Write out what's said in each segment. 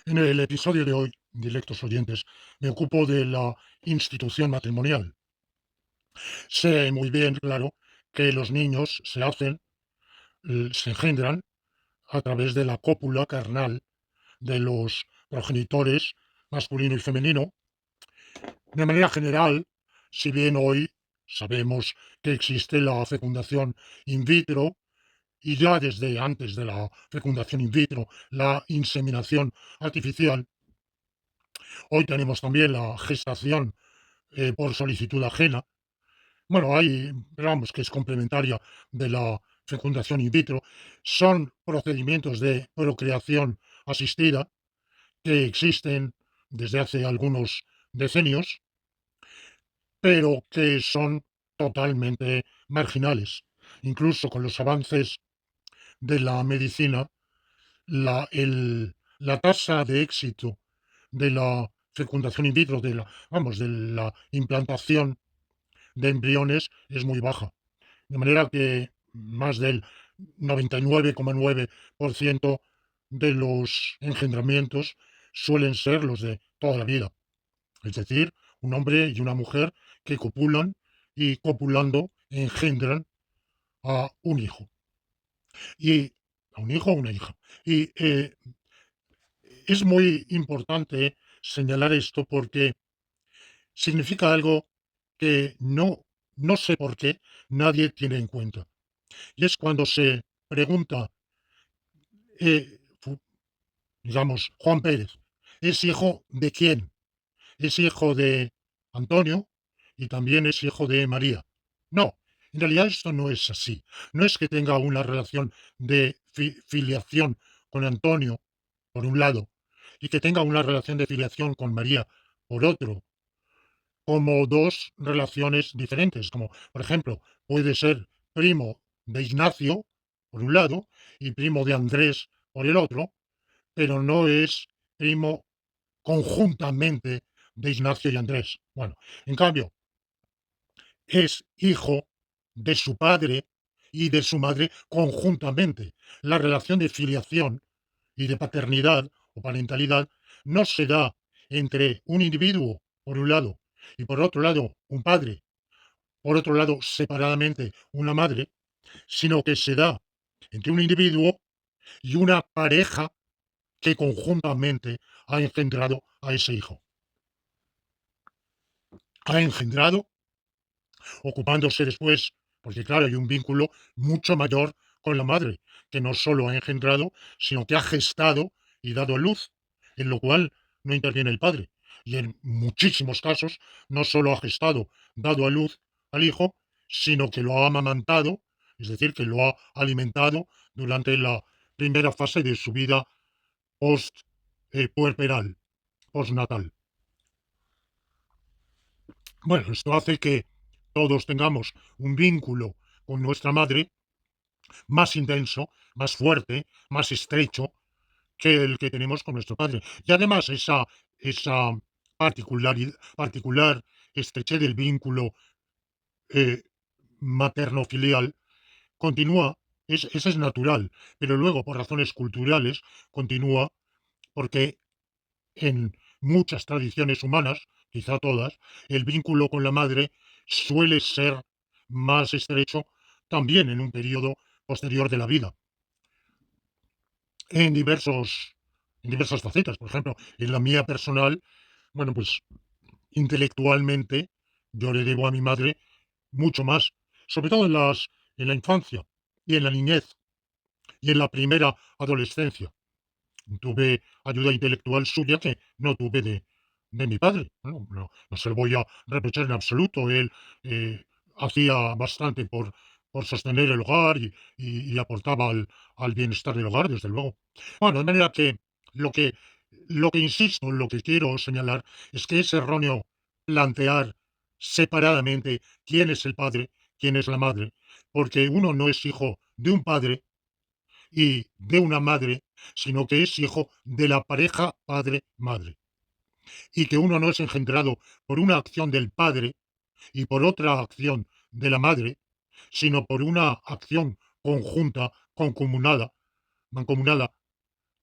En el episodio de hoy, directos oyentes, me ocupo de la institución matrimonial. Sé muy bien, claro, que los niños se hacen, se engendran a través de la cópula carnal de los progenitores masculino y femenino. De manera general, si bien hoy sabemos que existe la fecundación in vitro y ya desde antes de la fecundación in vitro, la inseminación artificial, hoy tenemos también la gestación por solicitud ajena. Bueno, hay, pero vamos, que es complementaria de la fecundación in vitro. Son procedimientos de procreación asistida que existen desde hace algunos decenios, pero que son totalmente marginales. Incluso con los avances de la medicina, la tasa de éxito de la fecundación in vitro, vamos, de la implantación de embriones es muy baja. De manera que más del 99,9% de los engendramientos suelen ser los de toda la vida. Es decir, un hombre y una mujer que copulan y copulando engendran a un hijo. Y a un hijo o una hija. Y es muy importante señalar esto porque significa algo que no sé por qué nadie tiene en cuenta. Y es cuando se pregunta, fu- digamos, Juan Pérez, ¿es hijo de quién? ¿Es hijo de Antonio? Y también es hijo de María. No, en realidad esto no es así. No es que tenga una relación de filiación con Antonio, por un lado, y que tenga una relación de filiación con María, por otro, como dos relaciones diferentes, como por ejemplo puede ser primo de Ignacio, por un lado, y primo de Andrés, por el otro, pero no es primo conjuntamente de Ignacio y Andrés. Bueno, en cambio, es hijo de su padre y de su madre conjuntamente. La relación de filiación y de paternidad o parentalidad no se da entre un individuo, por un lado, y por otro lado, un padre, por otro lado, separadamente, una madre, sino que se da entre un individuo y una pareja que conjuntamente ha engendrado a ese hijo. Ha engendrado, ocupándose después, porque claro, hay un vínculo mucho mayor con la madre, que no solo ha engendrado, sino que ha gestado y dado a luz, en lo cual no interviene el padre. Y en muchísimos casos, no solo ha gestado, dado a luz al hijo, sino que lo ha amamantado, es decir, que lo ha alimentado durante la primera fase de su vida post puerperal, postnatal. Bueno, esto hace que todos tengamos un vínculo con nuestra madre más intenso, más fuerte, más estrecho que el que tenemos con nuestro padre. Y además esa particular estrechez del vínculo eh, materno-filial continúa, ese es natural, pero luego por razones culturales continúa porque en muchas tradiciones humanas, quizá todas, el vínculo con la madre suele ser más estrecho también en un periodo posterior de la vida, en en diversas facetas. Por ejemplo, en la mía personal, bueno, pues intelectualmente yo le debo a mi madre mucho más, sobre todo en la infancia y en la niñez y en la primera adolescencia. Tuve ayuda intelectual suya que no tuve de mi padre. Bueno, no se lo voy a reprochar en absoluto. Él hacía bastante por sostener el hogar y aportaba al bienestar del hogar, desde luego. Bueno, de manera que lo que, lo que insisto, lo que quiero señalar es que es erróneo plantear separadamente quién es el padre, quién es la madre, porque uno no es hijo de un padre y de una madre, sino que es hijo de la pareja padre-madre. Y que uno no es engendrado por una acción del padre y por otra acción de la madre, sino por una acción conjunta, concomunada, mancomunada,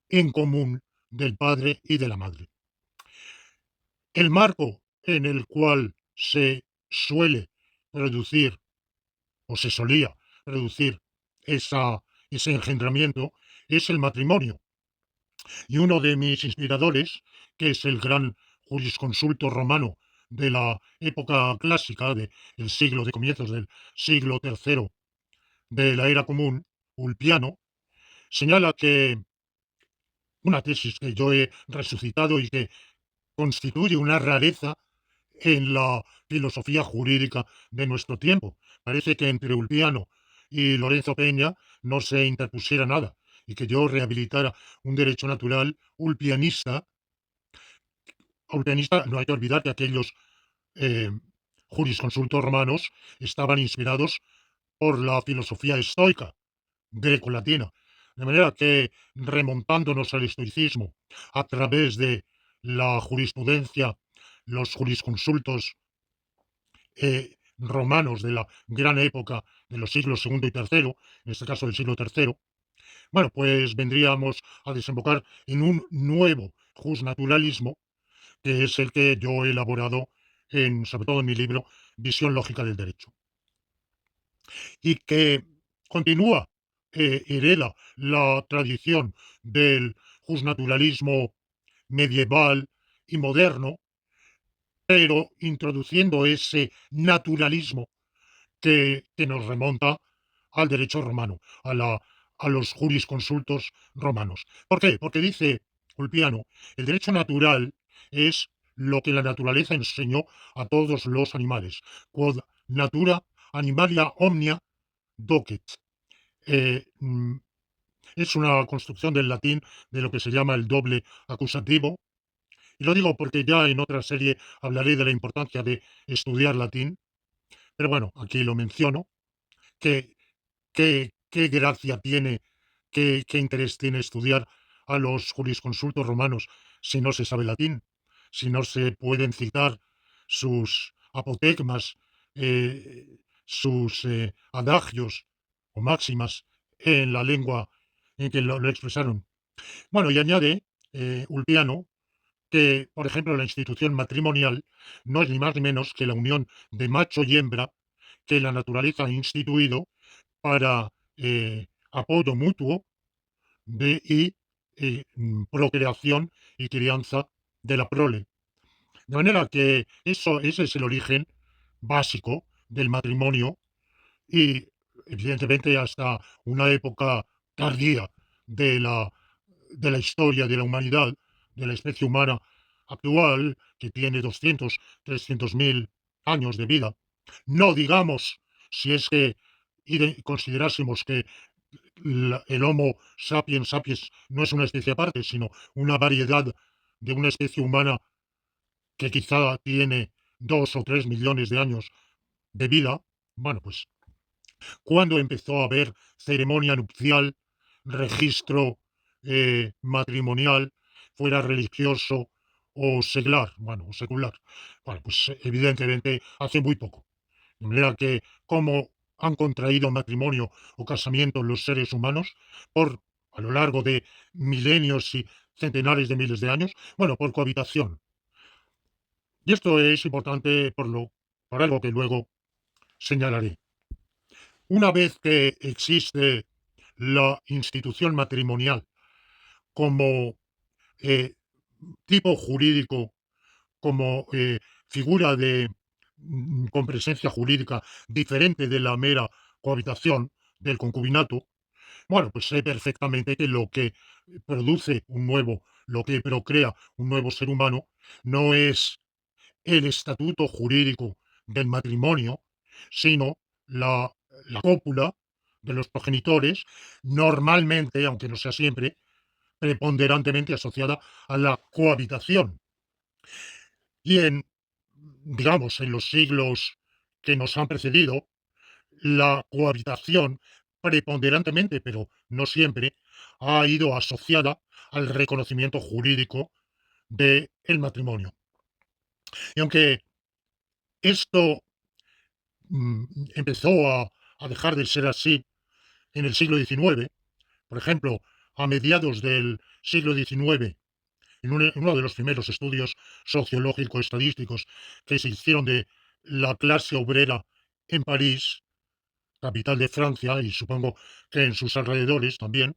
en común del padre y de la madre. El marco en el cual se suele producir o se solía producir ese engendramiento es el matrimonio. Y uno de mis inspiradores, que es el gran jurisconsulto romano de la época clásica, del siglo, de comienzos del siglo III de la era común, Ulpiano, señala que una tesis que yo he resucitado y que constituye una rareza en la filosofía jurídica de nuestro tiempo. Parece que entre Ulpiano y Lorenzo Peña no se interpusiera nada y que yo rehabilitara un derecho natural ulpianista. Ulpianista, no hay que olvidar que aquellos eh, jurisconsultos romanos estaban inspirados por la filosofía estoica greco-latina. De manera que, remontándonos al estoicismo a través de la jurisprudencia, los jurisconsultos romanos de la gran época de los siglos segundo y tercero, en este caso del siglo tercero, bueno, pues vendríamos a desembocar en un nuevo justnaturalismo, que es el que yo he elaborado sobre todo en mi libro Visión lógica del derecho, y que continúa, hereda la tradición del justnaturalismo medieval y moderno, pero introduciendo ese naturalismo que nos remonta al derecho romano, a los jurisconsultos romanos. ¿Por qué? Porque dice Ulpiano, el derecho natural es lo que la naturaleza enseñó a todos los animales. Quod natura animalia omnia docet. Eh, mm, es una construcción del latín de lo que se llama el doble acusativo. Y lo digo porque ya en otra serie hablaré de la importancia de estudiar latín, pero bueno, aquí lo menciono. ¿Qué, qué gracia tiene, qué interés tiene estudiar a los jurisconsultos romanos si no se sabe latín, si no se pueden citar sus apotegmas, sus adagios o máximas en la lengua en que lo expresaron? Bueno, y añade Ulpiano que, por ejemplo, la institución matrimonial no es ni más ni menos que la unión de macho y hembra que la naturaleza ha instituido para apoyo mutuo y procreación y crianza de la prole. De manera que ese es el origen básico del matrimonio y, evidentemente, hasta una época tardía de la, de la historia de la humanidad, de la especie humana actual, que tiene 200, 300.000 años de vida. No digamos, si es que considerásemos que el Homo sapiens sapiens no es una especie aparte, sino una variedad de una especie humana que quizá tiene 2 o 3 millones de años de vida. Bueno, pues cuando empezó a haber ceremonia nupcial, registro matrimonial, fuera religioso o secular, bueno, o secular. Bueno, pues evidentemente hace muy poco. De manera que, como han contraído matrimonio o casamiento los seres humanos a lo largo de milenios y centenares de miles de años, bueno, por cohabitación. Y esto es importante por algo que luego señalaré. Una vez que existe la institución matrimonial como eh, tipo jurídico, como figura con presencia jurídica diferente de la mera cohabitación, del concubinato, bueno, pues sé perfectamente que lo que produce lo que procrea un nuevo ser humano, no es el estatuto jurídico del matrimonio, sino la cópula de los progenitores, normalmente, aunque no sea siempre, preponderantemente asociada a la cohabitación. Y digamos, en los siglos que nos han precedido, la cohabitación preponderantemente, pero no siempre, ha ido asociada al reconocimiento jurídico del matrimonio. Y aunque esto empezó a dejar de ser así en el siglo XIX, por ejemplo, a mediados del siglo XIX en uno de los primeros estudios sociológico-estadísticos que se hicieron de la clase obrera en París, capital de Francia, y supongo que en sus alrededores también,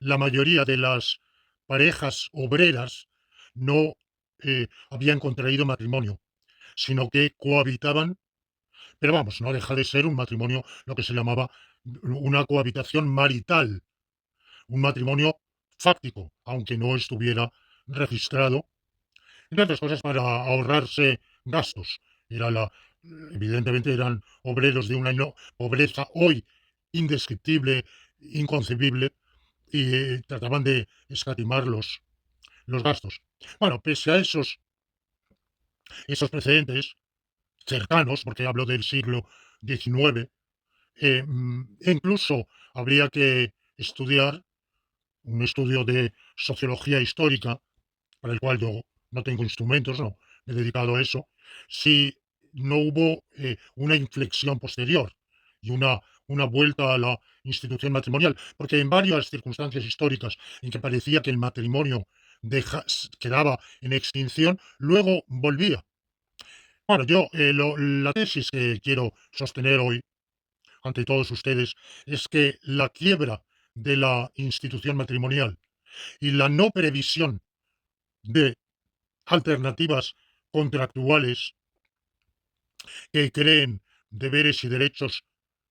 la mayoría de las parejas obreras no habían contraído matrimonio, sino que cohabitaban, pero vamos, no deja de ser un matrimonio, lo que se llamaba una cohabitación marital, un matrimonio fáctico, aunque no estuviera registrado, entre otras cosas para ahorrarse gastos. Era la, evidentemente eran obreros de una pobreza hoy indescriptible, inconcebible, y trataban de escatimar los gastos. Bueno, pese a esos precedentes cercanos, porque hablo del siglo XIX, incluso habría que estudiar un estudio de sociología histórica, para el cual yo no tengo instrumentos, no me he dedicado a eso, si no hubo una inflexión posterior y una vuelta a la institución matrimonial, porque en varias circunstancias históricas en que parecía que el matrimonio quedaba en extinción, luego volvía. Bueno, yo la tesis que quiero sostener hoy ante todos ustedes es que la quiebra de la institución matrimonial y la no previsión de alternativas contractuales que creen deberes y derechos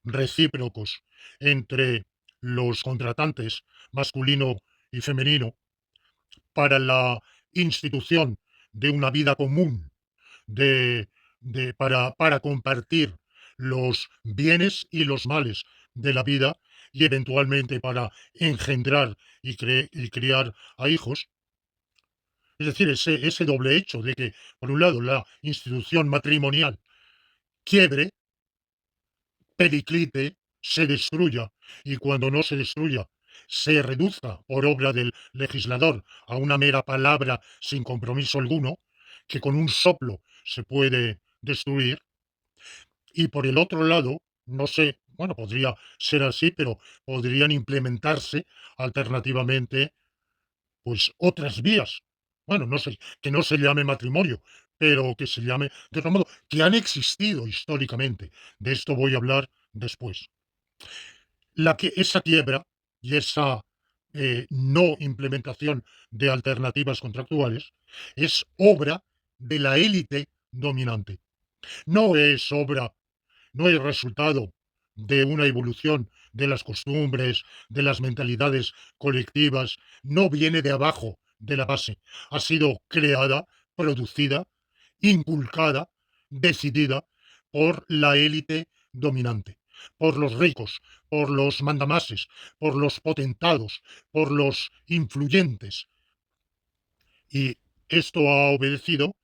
recíprocos entre los contratantes masculino y femenino para la institución de una vida común de, para compartir los bienes y los males de la vida y eventualmente para engendrar y criar a hijos. Es decir, ese doble hecho de que, por un lado, la institución matrimonial quiebre, periclite, se destruya, y cuando no se destruya, se reduzca por obra del legislador a una mera palabra sin compromiso alguno, que con un soplo se puede destruir, y por el otro lado, no sé, bueno, podría ser así, pero podrían implementarse alternativamente pues otras vías. Bueno, no sé, que no se llame matrimonio, pero que se llame de otro modo, que han existido históricamente. De esto voy a hablar después. Esa quiebra y esa no implementación de alternativas contractuales es obra de la élite dominante. No es obra, no es resultado de una evolución de las costumbres, de las mentalidades colectivas, no viene de abajo, de la base. Ha sido creada, producida, inculcada, decidida por la élite dominante, por los ricos, por los mandamases, por los potentados, por los influyentes. Y esto ha obedecido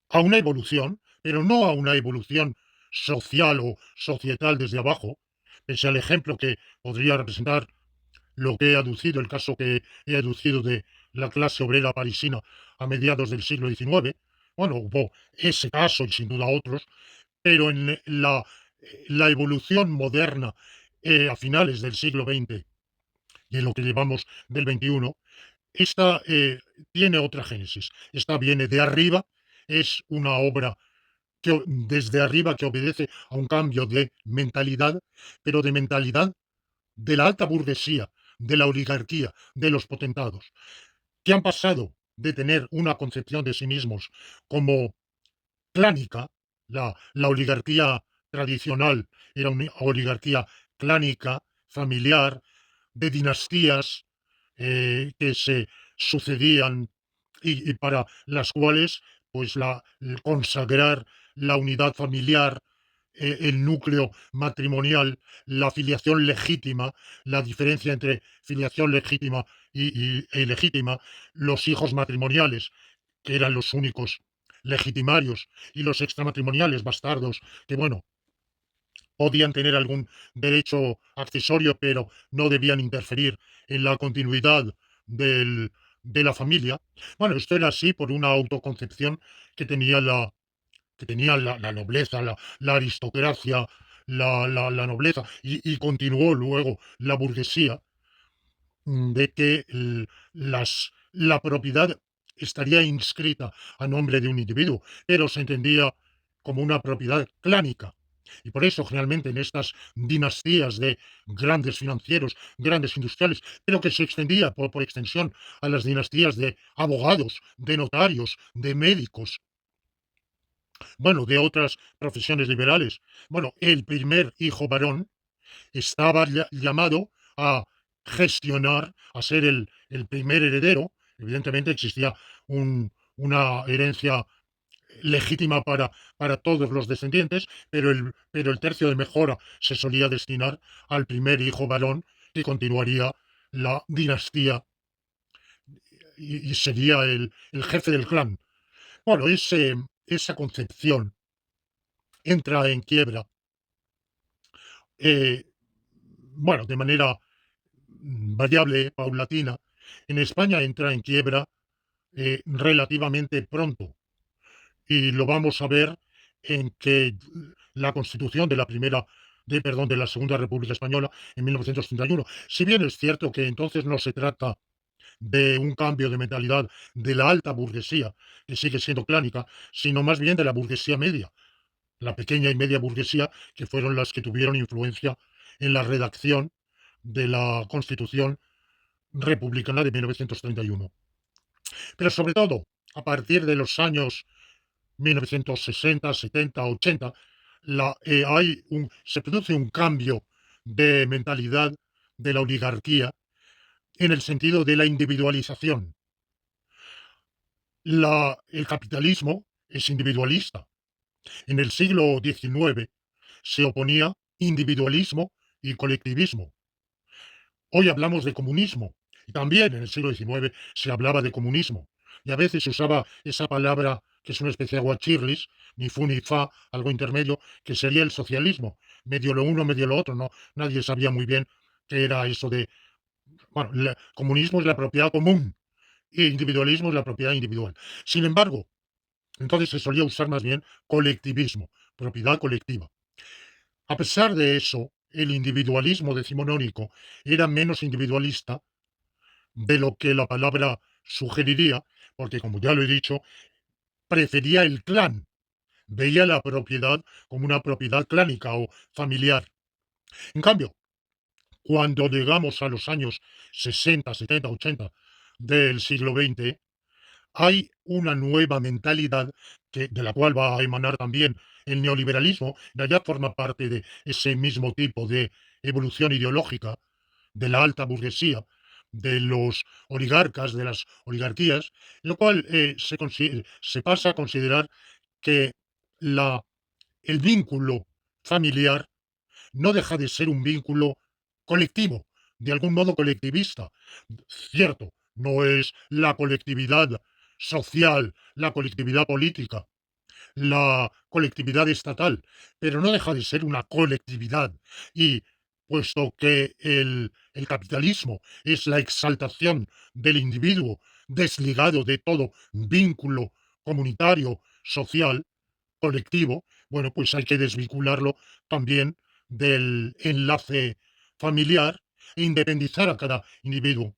a una evolución, pero no a una evolución social o societal desde abajo, pese al ejemplo que podría representar lo que he aducido, el caso que he aducido de la clase obrera parisina a mediados del siglo XIX. Bueno, hubo ese caso y sin duda otros, pero en la evolución moderna a finales del siglo XX y en lo que llevamos del XXI, esta tiene otra génesis. Esta viene de arriba, es una obra desde arriba que obedece a un cambio de mentalidad, pero de mentalidad de la alta burguesía, de la oligarquía, de los potentados, que han pasado de tener una concepción de sí mismos como clánica, la oligarquía tradicional era una oligarquía clánica, familiar, de dinastías que se sucedían y para las cuales pues el consagrar la unidad familiar, el núcleo matrimonial, la filiación legítima, la diferencia entre filiación legítima e ilegítima, los hijos matrimoniales, que eran los únicos legitimarios, y los extramatrimoniales bastardos, que bueno, podían tener algún derecho accesorio, pero no debían interferir en la continuidad de la familia. Bueno, esto era así por una autoconcepción que tenía la nobleza, la aristocracia, la nobleza, y continuó luego la burguesía, de que la propiedad estaría inscrita a nombre de un individuo, pero se entendía como una propiedad clánica. Y por eso, generalmente, en estas dinastías de grandes financieros, grandes industriales, pero que se extendía por extensión a las dinastías de abogados, de notarios, de médicos, bueno, de otras profesiones liberales. Bueno, el primer hijo varón estaba llamado a gestionar, a ser el primer heredero. Evidentemente existía una herencia legítima para todos los descendientes, pero el tercio de mejora se solía destinar al primer hijo varón que continuaría la dinastía y sería el jefe del clan. Bueno, esa concepción entra en quiebra, eh, bueno, de manera variable, paulatina. En España entra en quiebra relativamente pronto y lo vamos a ver en que la Constitución de la perdón, de la Segunda República Española en 1931, si bien es cierto que entonces no se trata de un cambio de mentalidad de la alta burguesía, que sigue siendo clánica, sino más bien de la burguesía media, la pequeña y media burguesía, que fueron las que tuvieron influencia en la redacción de la Constitución republicana de 1931. Pero sobre todo, a partir de los años 1960, 70, 80, se produce un cambio de mentalidad de la oligarquía en el sentido de la individualización. El capitalismo es individualista. En el siglo XIX se oponía individualismo y colectivismo. Hoy hablamos de comunismo y también en el siglo XIX se hablaba de comunismo y a veces se usaba esa palabra que es una especie de aguachirris, ni fu ni fa, algo intermedio, que sería el socialismo, medio lo uno, medio lo otro, no, nadie sabía muy bien qué era eso de, bueno, comunismo es la propiedad común e individualismo es la propiedad individual. Sin embargo, entonces se solía usar más bien colectivismo, propiedad colectiva. A pesar de eso, el individualismo decimonónico era menos individualista de lo que la palabra sugeriría, porque como ya lo he dicho, prefería el clan, veía la propiedad como una propiedad clánica o familiar. En cambio, cuando llegamos a los años 60, 70, 80 del siglo XX, hay una nueva mentalidad de la cual va a emanar también el neoliberalismo, y ya forma parte de ese mismo tipo de evolución ideológica de la alta burguesía, de los oligarcas, de las oligarquías, lo cual se pasa a considerar que la, el vínculo familiar no deja de ser un vínculo colectivo, de algún modo colectivista. Cierto, no es la colectividad social, la colectividad política, la colectividad estatal, pero no deja de ser una colectividad. Y puesto que el capitalismo es la exaltación del individuo desligado de todo vínculo comunitario, social, colectivo, bueno, pues hay que desvincularlo también del enlace familiar e independizar a cada individuo.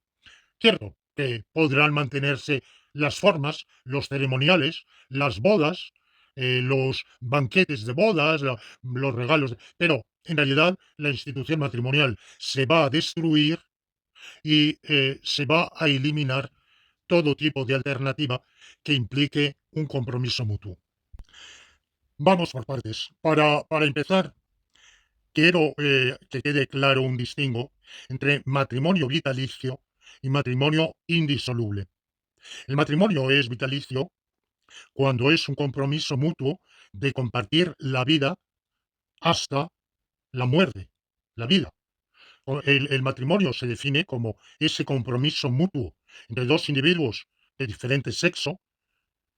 Cierto que podrán mantenerse las formas, los ceremoniales, las bodas, los banquetes de bodas, los regalos, pero en realidad la institución matrimonial se va a destruir y se va a eliminar todo tipo de alternativa que implique un compromiso mutuo. Vamos por partes. Para empezar, quiero que quede claro un distingo entre matrimonio vitalicio y matrimonio indisoluble. El matrimonio es vitalicio cuando es un compromiso mutuo de compartir la vida hasta la muerte, la vida. El matrimonio se define como ese compromiso mutuo entre dos individuos de diferente sexo,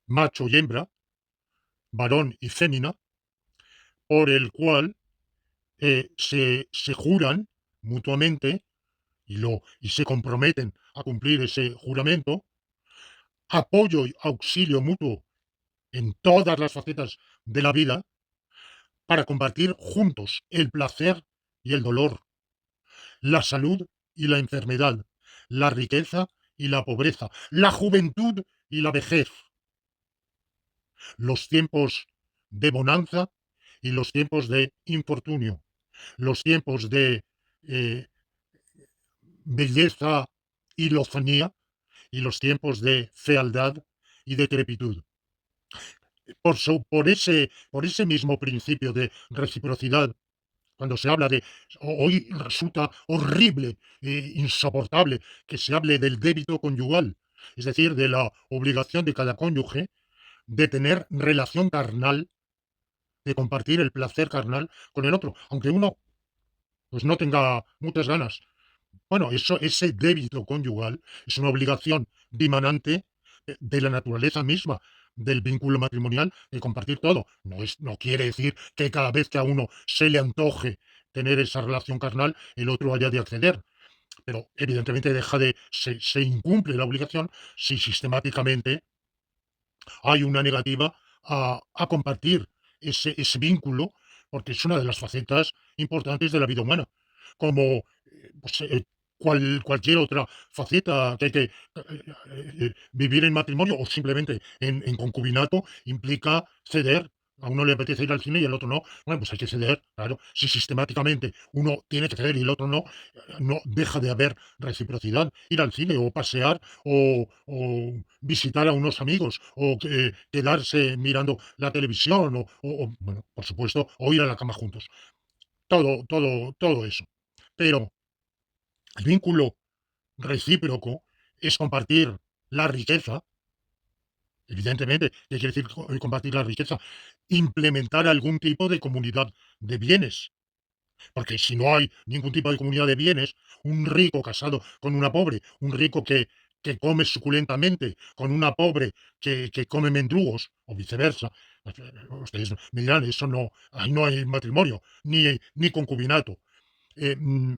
macho y hembra, varón y fémina, por el cual se juran mutuamente y se comprometen a cumplir ese juramento, apoyo y auxilio mutuo en todas las facetas de la vida para compartir juntos el placer y el dolor, la salud y la enfermedad, la riqueza y la pobreza, la juventud y la vejez, los tiempos de bonanza y los tiempos de infortunio, los tiempos de eh, belleza y lozanía y los tiempos de fealdad y decrepitud. Por ese mismo principio de reciprocidad, cuando se habla de hoy resulta horrible e insoportable que se hable del débito conyugal, es decir, de la obligación de cada cónyuge de tener relación carnal, de compartir el placer carnal con el otro, aunque uno pues no tenga muchas ganas. Bueno, ese débito conyugal es una obligación dimanante de la naturaleza misma del vínculo matrimonial de compartir todo. No quiere decir que cada vez que a uno se le antoje tener esa relación carnal, el otro haya de acceder. Pero evidentemente se incumple la obligación si sistemáticamente hay una negativa a compartir ese vínculo, porque es una de las facetas importantes de la vida humana. Como pues, cualquier otra faceta que hay que vivir en matrimonio o simplemente en concubinato implica ceder. A uno le apetece ir al cine y al otro no. Bueno, pues hay que ceder, claro. Si sistemáticamente uno tiene que ceder y el otro no, no deja de haber reciprocidad. Ir al cine o pasear o visitar a unos amigos o quedarse mirando la televisión bueno, por supuesto, o ir a la cama juntos. Todo eso. Pero el vínculo recíproco es compartir la riqueza, evidentemente, ¿qué quiere decir compartir la riqueza? Implementar algún tipo de comunidad de bienes, porque si no hay ningún tipo de comunidad de bienes, un rico casado con una pobre, un rico que come suculentamente con una pobre que come mendrugos, o viceversa, ustedes me dirán, eso no, ahí no hay matrimonio, ni concubinato. Eh, mm,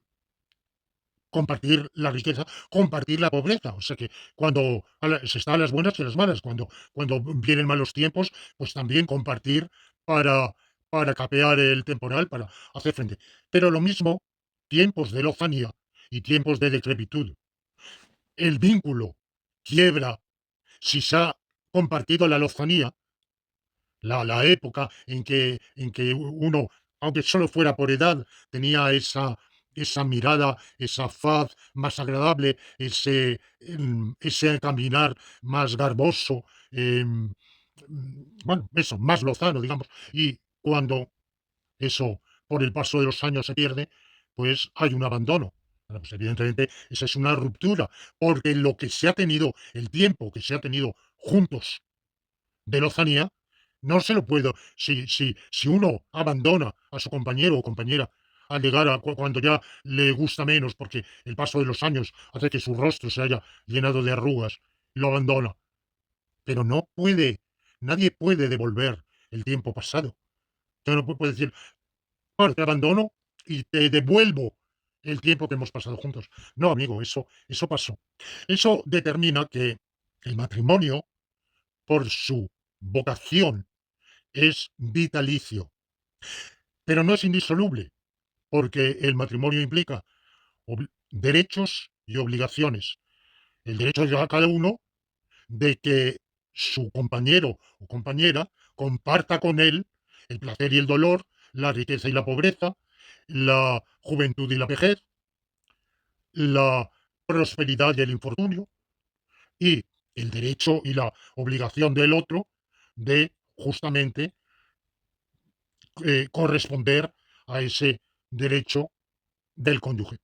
Compartir la riqueza, compartir la pobreza. O sea que cuando se está a las buenas y a las malas, cuando vienen malos tiempos, pues también compartir para, para capear el temporal, para hacer frente. Pero lo mismo, tiempos de lozanía y tiempos de decrepitud. El vínculo quiebra si se ha compartido la lozanía, la época en que uno, aunque solo fuera por edad, tenía esa mirada, esa faz más agradable, ese caminar más garboso, bueno, eso, más lozano, digamos. Y cuando eso, por el paso de los años, se pierde, pues hay un abandono. Bueno, pues evidentemente esa es una ruptura, porque lo que se ha tenido, el tiempo que se ha tenido juntos de lozanía, no se lo puedo. Si uno abandona a su compañero o compañera al llegar a cuando ya le gusta menos, porque el paso de los años hace que su rostro se haya llenado de arrugas, lo abandona. Pero no puede, nadie puede devolver el tiempo pasado. Yo no puedo decir, bueno, te abandono y te devuelvo el tiempo que hemos pasado juntos. No, amigo, eso pasó. Eso determina que el matrimonio, por su vocación, es vitalicio, pero no es indisoluble, porque el matrimonio implica derechos y obligaciones. El derecho de cada uno de que su compañero o compañera comparta con él el placer y el dolor, la riqueza y la pobreza, la juventud y la vejez, la prosperidad y el infortunio, y el derecho y la obligación del otro de justamente corresponder a ese derecho del cónyuge.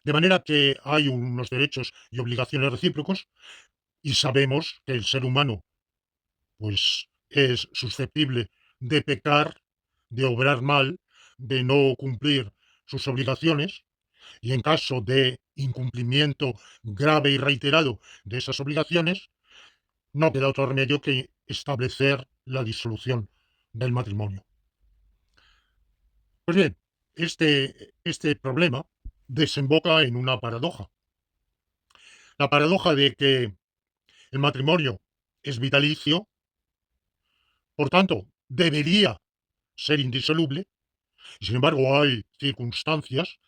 De manera que hay unos derechos y obligaciones recíprocos y sabemos que el ser humano pues es susceptible de pecar, de obrar mal, de no cumplir sus obligaciones y en caso de incumplimiento grave y reiterado de esas obligaciones, no queda otro remedio que establecer la disolución del matrimonio. Pues bien, este problema desemboca en una paradoja. La paradoja de que el matrimonio es vitalicio, por tanto, debería ser indisoluble, y sin embargo hay circunstancias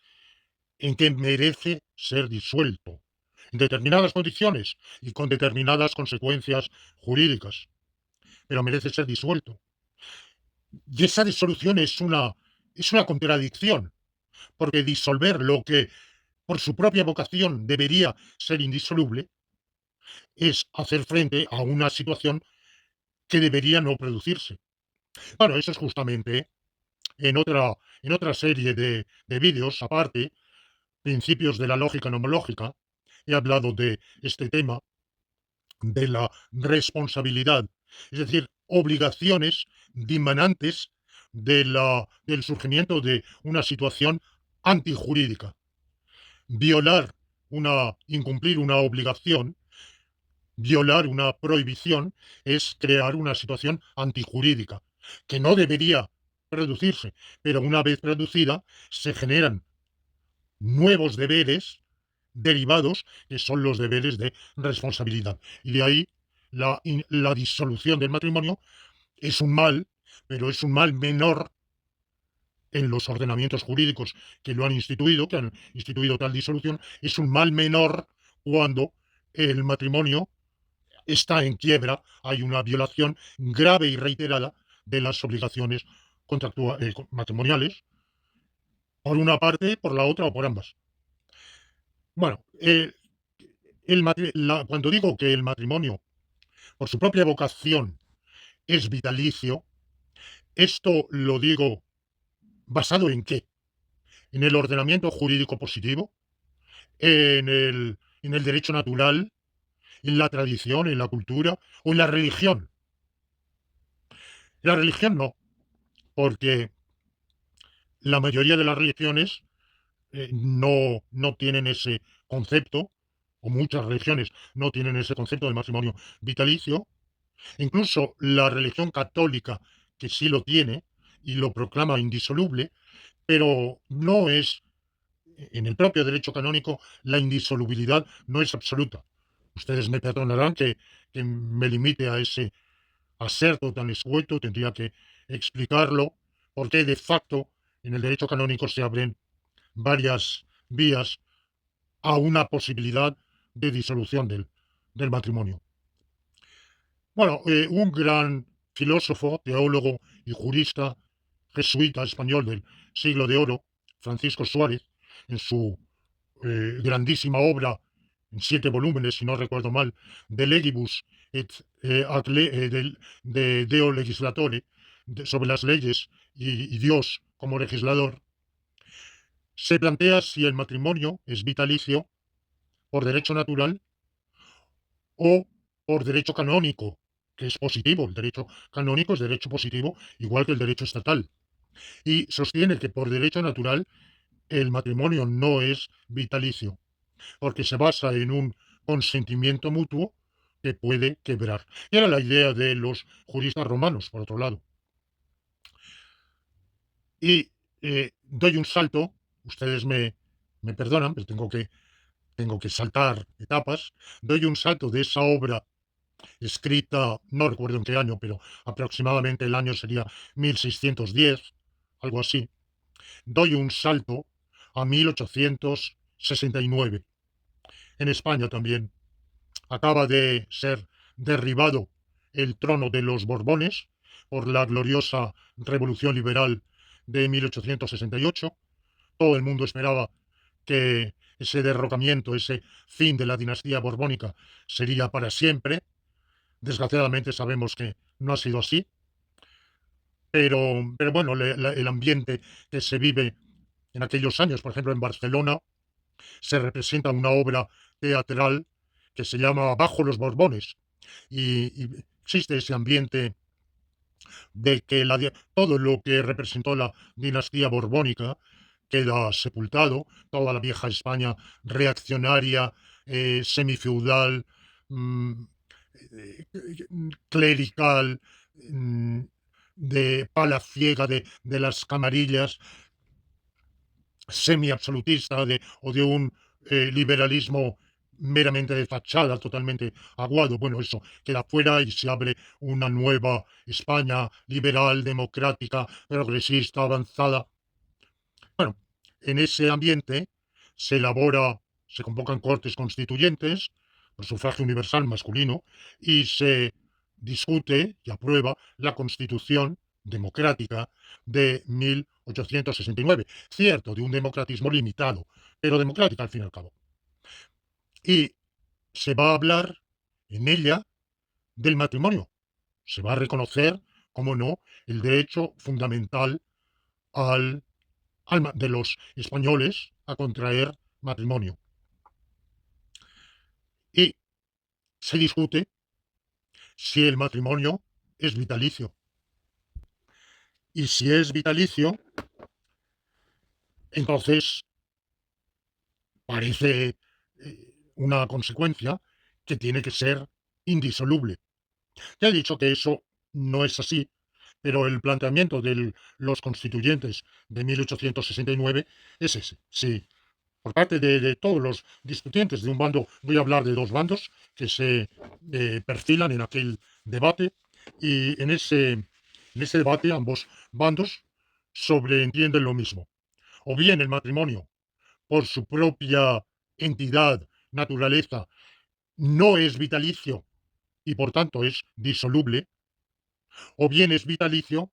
en que merece ser disuelto. en determinadas condiciones y con determinadas consecuencias jurídicas, pero merece ser disuelto. Y esa disolución es una contradicción, porque disolver lo que por su propia vocación debería ser indisoluble es hacer frente a una situación que debería no producirse. Bueno, eso es justamente en otra serie de vídeos aparte, principios de la lógica nomológica, he hablado de este tema de la responsabilidad, es decir, obligaciones dimanantes del surgimiento de una situación antijurídica. Incumplir una obligación, violar una prohibición, es crear una situación antijurídica, que no debería producirse, pero una vez producida se generan nuevos deberes derivados, que son los deberes de responsabilidad. Y de ahí la disolución del matrimonio es un mal, pero es un mal menor en los ordenamientos jurídicos que han instituido tal disolución, es un mal menor cuando el matrimonio está en quiebra, hay una violación grave y reiterada de las obligaciones matrimoniales, por una parte, por la otra o por ambas. Bueno, cuando digo que el matrimonio, por su propia vocación, es vitalicio, esto lo digo basado en qué? En el ordenamiento jurídico positivo, en el derecho natural, en la tradición, en la cultura o en la religión. La religión no, porque la mayoría de las religiones no tienen ese concepto, o muchas religiones no tienen ese concepto del matrimonio vitalicio. Incluso la religión católica, que sí lo tiene y lo proclama indisoluble, pero no es, en el propio derecho canónico, la indisolubilidad no es absoluta. Ustedes me perdonarán que me limite a ese aserto tan escueto, tendría que explicarlo, porque de facto en el derecho canónico se abren varias vías a una posibilidad de disolución del matrimonio. Bueno, un gran filósofo, teólogo y jurista jesuita español del siglo de oro, Francisco Suárez, en su grandísima obra, en 7 volúmenes, si no recuerdo mal, De Legibus et de Deo Legislatore, sobre las leyes y Dios como legislador, se plantea si el matrimonio es vitalicio por derecho natural o por derecho canónico, que es positivo. El derecho canónico es derecho positivo, igual que el derecho estatal. Y sostiene que por derecho natural el matrimonio no es vitalicio, porque se basa en un consentimiento mutuo que puede quebrar. Y era la idea de los juristas romanos, por otro lado. Y doy un salto, ustedes me perdonan, pero tengo que saltar etapas, doy un salto de esa obra escrita, no recuerdo en qué año, pero aproximadamente el año sería 1610, algo así. Doy un salto a 1869. En España también acaba de ser derribado el trono de los Borbones por la gloriosa Revolución Liberal de 1868. Todo el mundo esperaba que ese derrocamiento, ese fin de la dinastía borbónica sería para siempre. Desgraciadamente sabemos que no ha sido así, pero bueno, el ambiente que se vive en aquellos años, por ejemplo, en Barcelona, se representa una obra teatral que se llama Bajo los Borbones, y existe ese ambiente de que todo lo que representó la dinastía borbónica queda sepultado, toda la vieja España reaccionaria, semifeudal, mm, eh, clerical, mm, de palaciega de las camarillas, semi-absolutista o de un liberalismo meramente de fachada, totalmente aguado. Bueno, eso queda fuera y se abre una nueva España liberal, democrática, progresista, avanzada. Bueno, en ese ambiente se elabora se convocan cortes constituyentes por sufragio universal masculino y se discute y aprueba la Constitución democrática de 1869. Cierto, de un democratismo limitado, pero democrática al fin y al cabo. Y se va a hablar en ella del matrimonio. Se va a reconocer, como no, el derecho fundamental al, de los españoles a contraer matrimonio. Y se discute si el matrimonio es vitalicio. Y si es vitalicio, entonces parece una consecuencia que tiene que ser indisoluble. Ya he dicho que eso no es así, pero el planteamiento de los constituyentes de 1869 es ese. Sí, por parte de todos los discutientes de un bando, voy a hablar de dos bandos que se perfilan en aquel debate, y en ese debate ambos bandos sobreentienden lo mismo. O bien el matrimonio, por su propia entidad, naturaleza, no es vitalicio y por tanto es disoluble, o bien es vitalicio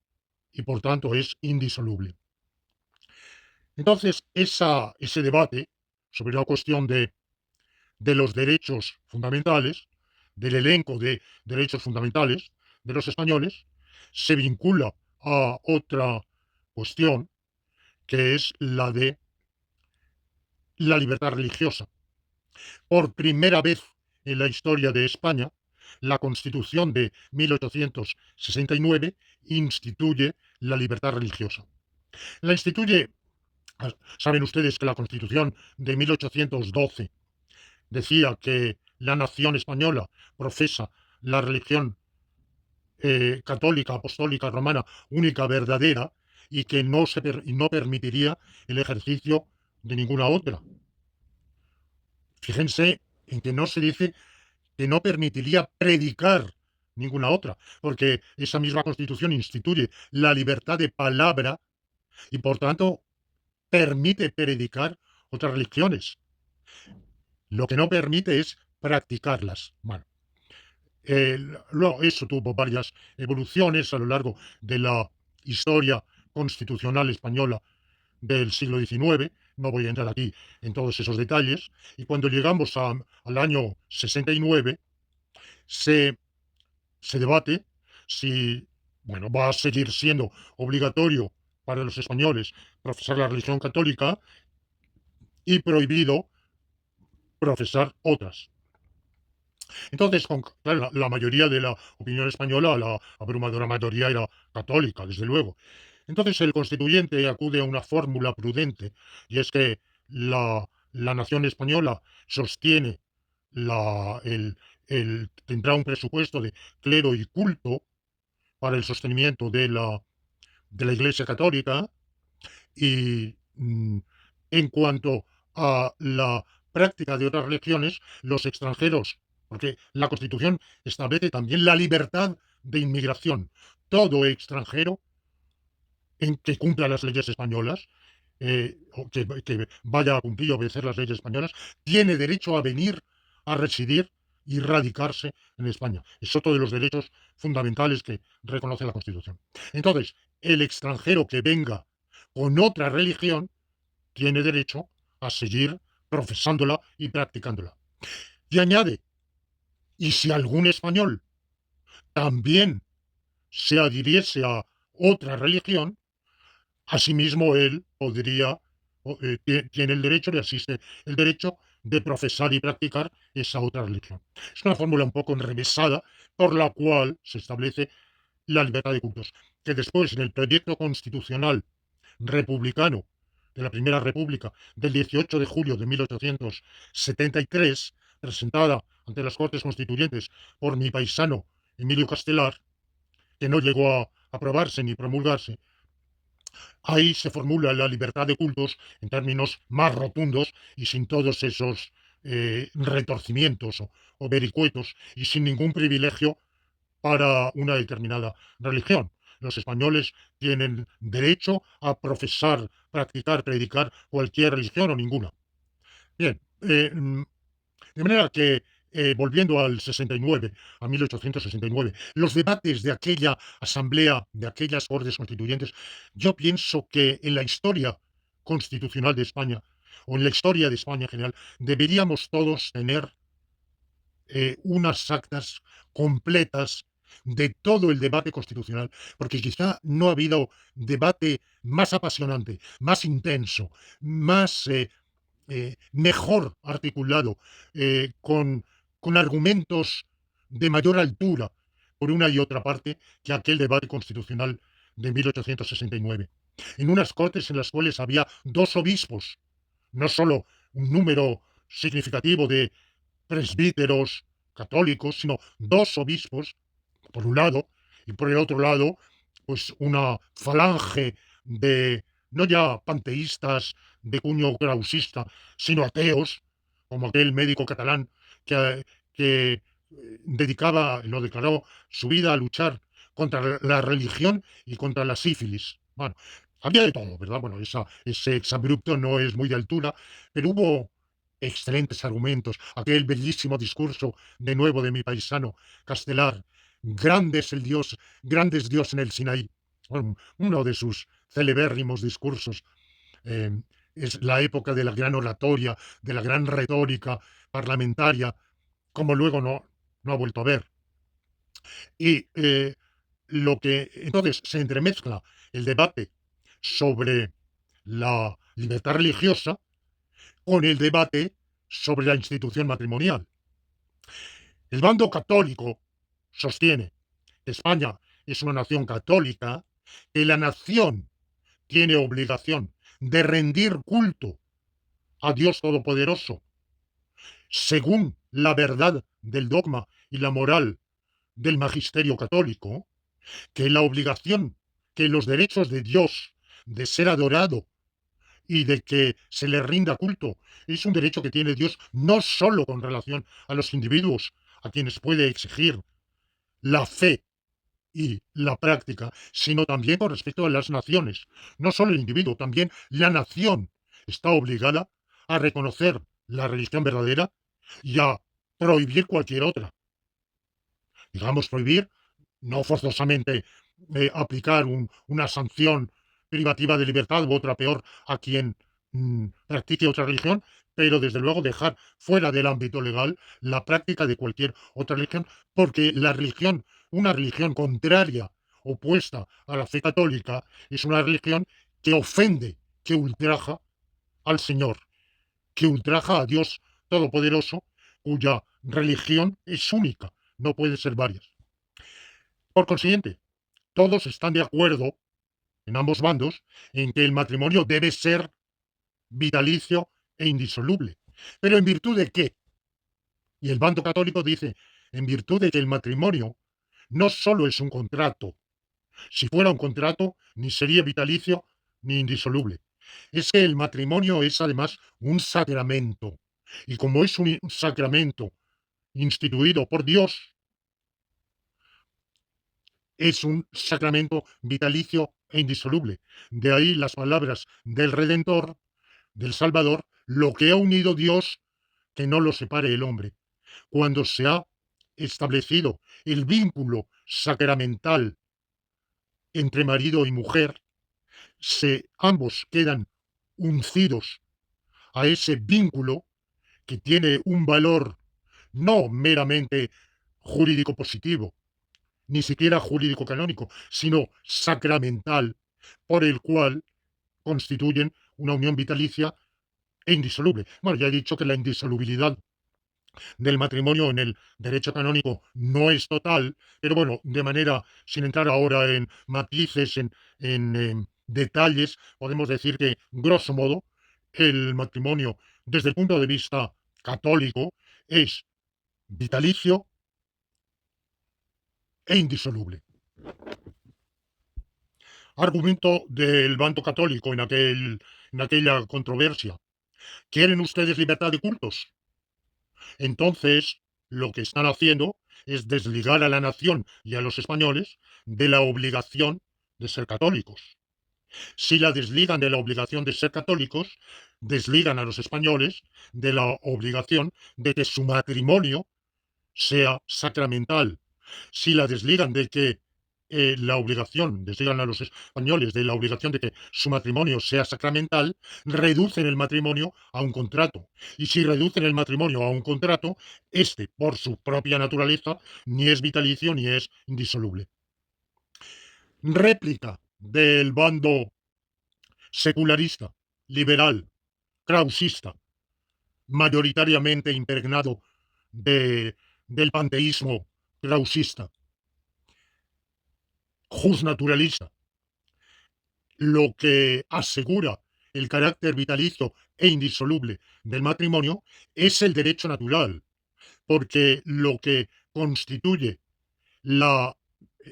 y por tanto es indisoluble. Entonces, ese debate sobre la cuestión de los derechos fundamentales, del elenco de derechos fundamentales de los españoles, se vincula a otra cuestión, que es la de la libertad religiosa. Por primera vez en la historia de España, la Constitución de 1869 instituye la libertad religiosa. La instituye, saben ustedes que la Constitución de 1812 decía que la nación española profesa la religión católica, apostólica, romana, única, verdadera, y que no permitiría el ejercicio de ninguna otra. Fíjense en que no se dice que no permitiría predicar ninguna otra, porque esa misma Constitución instituye la libertad de palabra y por tanto permite predicar otras religiones. Lo que no permite es practicarlas. Bueno, eso tuvo varias evoluciones a lo largo de la historia constitucional española del siglo XIX. No voy a entrar aquí en todos esos detalles. Y cuando llegamos al año 69, se, se debate si, bueno, va a seguir siendo obligatorio para los españoles profesar la religión católica y prohibido profesar otras. Entonces, claro, la mayoría de la opinión española, la abrumadora mayoría, era católica, desde luego. Entonces, el constituyente acude a una fórmula prudente, y es que la nación española sostiene tendrá un presupuesto de clero y culto para el sostenimiento de la Iglesia Católica, y en cuanto a la práctica de otras religiones, los extranjeros, porque la Constitución establece también la libertad de inmigración. Todo extranjero en que cumpla las leyes españolas, o que vaya a cumplir y obedecer las leyes españolas, tiene derecho a venir a residir y radicarse en España. Es otro de los derechos fundamentales que reconoce la Constitución. Entonces, el extranjero que venga con otra religión tiene derecho a seguir profesándola y practicándola. Y añade, y si algún español también se adhiriese a otra religión, asimismo él tiene el derecho, le asiste el derecho de profesar y practicar esa otra religión. Es una fórmula un poco enrevesada por la cual se establece la libertad de cultos, que después en el proyecto constitucional republicano de la Primera República del 18 de julio de 1873, presentada ante las Cortes Constituyentes por mi paisano Emilio Castelar, que no llegó a aprobarse ni promulgarse, ahí se formula la libertad de cultos en términos más rotundos y sin todos esos retorcimientos o vericuetos, y sin ningún privilegio para una determinada religión. Los españoles tienen derecho a profesar, practicar, predicar cualquier religión o ninguna. Bien, Eh, mm, de manera que, volviendo al 69, a 1869, los debates de aquella asamblea, de aquellas Cortes Constituyentes, yo pienso que en la historia constitucional de España, o en la historia de España en general, deberíamos todos tener unas actas completas de todo el debate constitucional, porque quizá no ha habido debate más apasionante, más intenso, más mejor articulado, con argumentos de mayor altura por una y otra parte que aquel debate constitucional de 1869. En unas cortes en las cuales había dos obispos, no solo un número significativo de presbíteros católicos, sino dos obispos, por un lado, y por el otro lado, pues una falange de, no ya panteístas de cuño krausista, sino ateos, como aquel médico catalán que dedicaba, lo declaró, su vida a luchar contra la religión y contra la sífilis. Bueno, había de todo, ¿verdad? Bueno, ese exabrupto no es muy de altura, pero hubo excelentes argumentos. Aquel bellísimo discurso, de nuevo, de mi paisano Castelar, grande es el Dios, grande es Dios en el Sinaí. Uno de sus celebérrimos discursos. eh, es la época de la gran oratoria, de la gran retórica parlamentaria, como luego no ha vuelto a ver. Y lo que entonces se entremezcla el debate sobre la libertad religiosa con el debate sobre la institución matrimonial. El bando católico sostiene que España es una nación católica, que la nación tiene obligación de rendir culto a Dios Todopoderoso según la verdad del dogma y la moral del magisterio católico, que la obligación, que los derechos de Dios de ser adorado y de que se le rinda culto es un derecho que tiene Dios no solo con relación a los individuos, a quienes puede exigir la fe y la práctica, sino también con respecto a las naciones. No solo el individuo, también la nación está obligada a reconocer la religión verdadera y a prohibir cualquier otra. Digamos, prohibir, no forzosamente aplicar una sanción privativa de libertad u otra peor a quien practique otra religión, pero desde luego dejar fuera del ámbito legal la práctica de cualquier otra religión, porque la religión, una religión contraria, opuesta a la fe católica, es una religión que ofende, que ultraja al Señor, que ultraja a Dios Todopoderoso, cuya religión es única, no puede ser varias. Por consiguiente, todos están de acuerdo, en ambos bandos, en que el matrimonio debe ser vitalicio e indisoluble. ¿Pero en virtud de qué? Y el bando católico dice, en virtud de que el matrimonio no solo es un contrato. Si fuera un contrato, ni sería vitalicio ni indisoluble. Es que el matrimonio es además un sacramento. Y como es un sacramento instituido por Dios, es un sacramento vitalicio e indisoluble. De ahí las palabras del Redentor, del Salvador, lo que ha unido Dios, que no lo separe el hombre. Cuando se ha establecido el vínculo sacramental entre marido y mujer, ambos quedan uncidos a ese vínculo que tiene un valor no meramente jurídico positivo, ni siquiera jurídico canónico, sino sacramental, por el cual constituyen una unión vitalicia e indisoluble. Bueno, ya he dicho que la indisolubilidad del matrimonio en el derecho canónico no es total, pero bueno, de manera, sin entrar ahora en matices, en detalles, podemos decir que, grosso modo, el matrimonio, desde el punto de vista católico, es vitalicio e indisoluble. Argumento del bando católico en aquella controversia. ¿Quieren ustedes libertad de cultos? Entonces, lo que están haciendo es desligar a la nación y a los españoles de la obligación de ser católicos. Si la desligan de la obligación de ser católicos, desligan a los españoles de la obligación de que su matrimonio sea sacramental. Si la desligan de que desligan a los españoles de la obligación de que su matrimonio sea sacramental, reducen el matrimonio a un contrato. Y si reducen el matrimonio a un contrato, este, por su propia naturaleza, ni es vitalicio ni es indisoluble. Réplica del bando secularista, liberal, krausista, mayoritariamente impregnado del panteísmo krausista, justnaturalista, lo que asegura el carácter vitalicio e indisoluble del matrimonio es el derecho natural, porque lo que constituye la,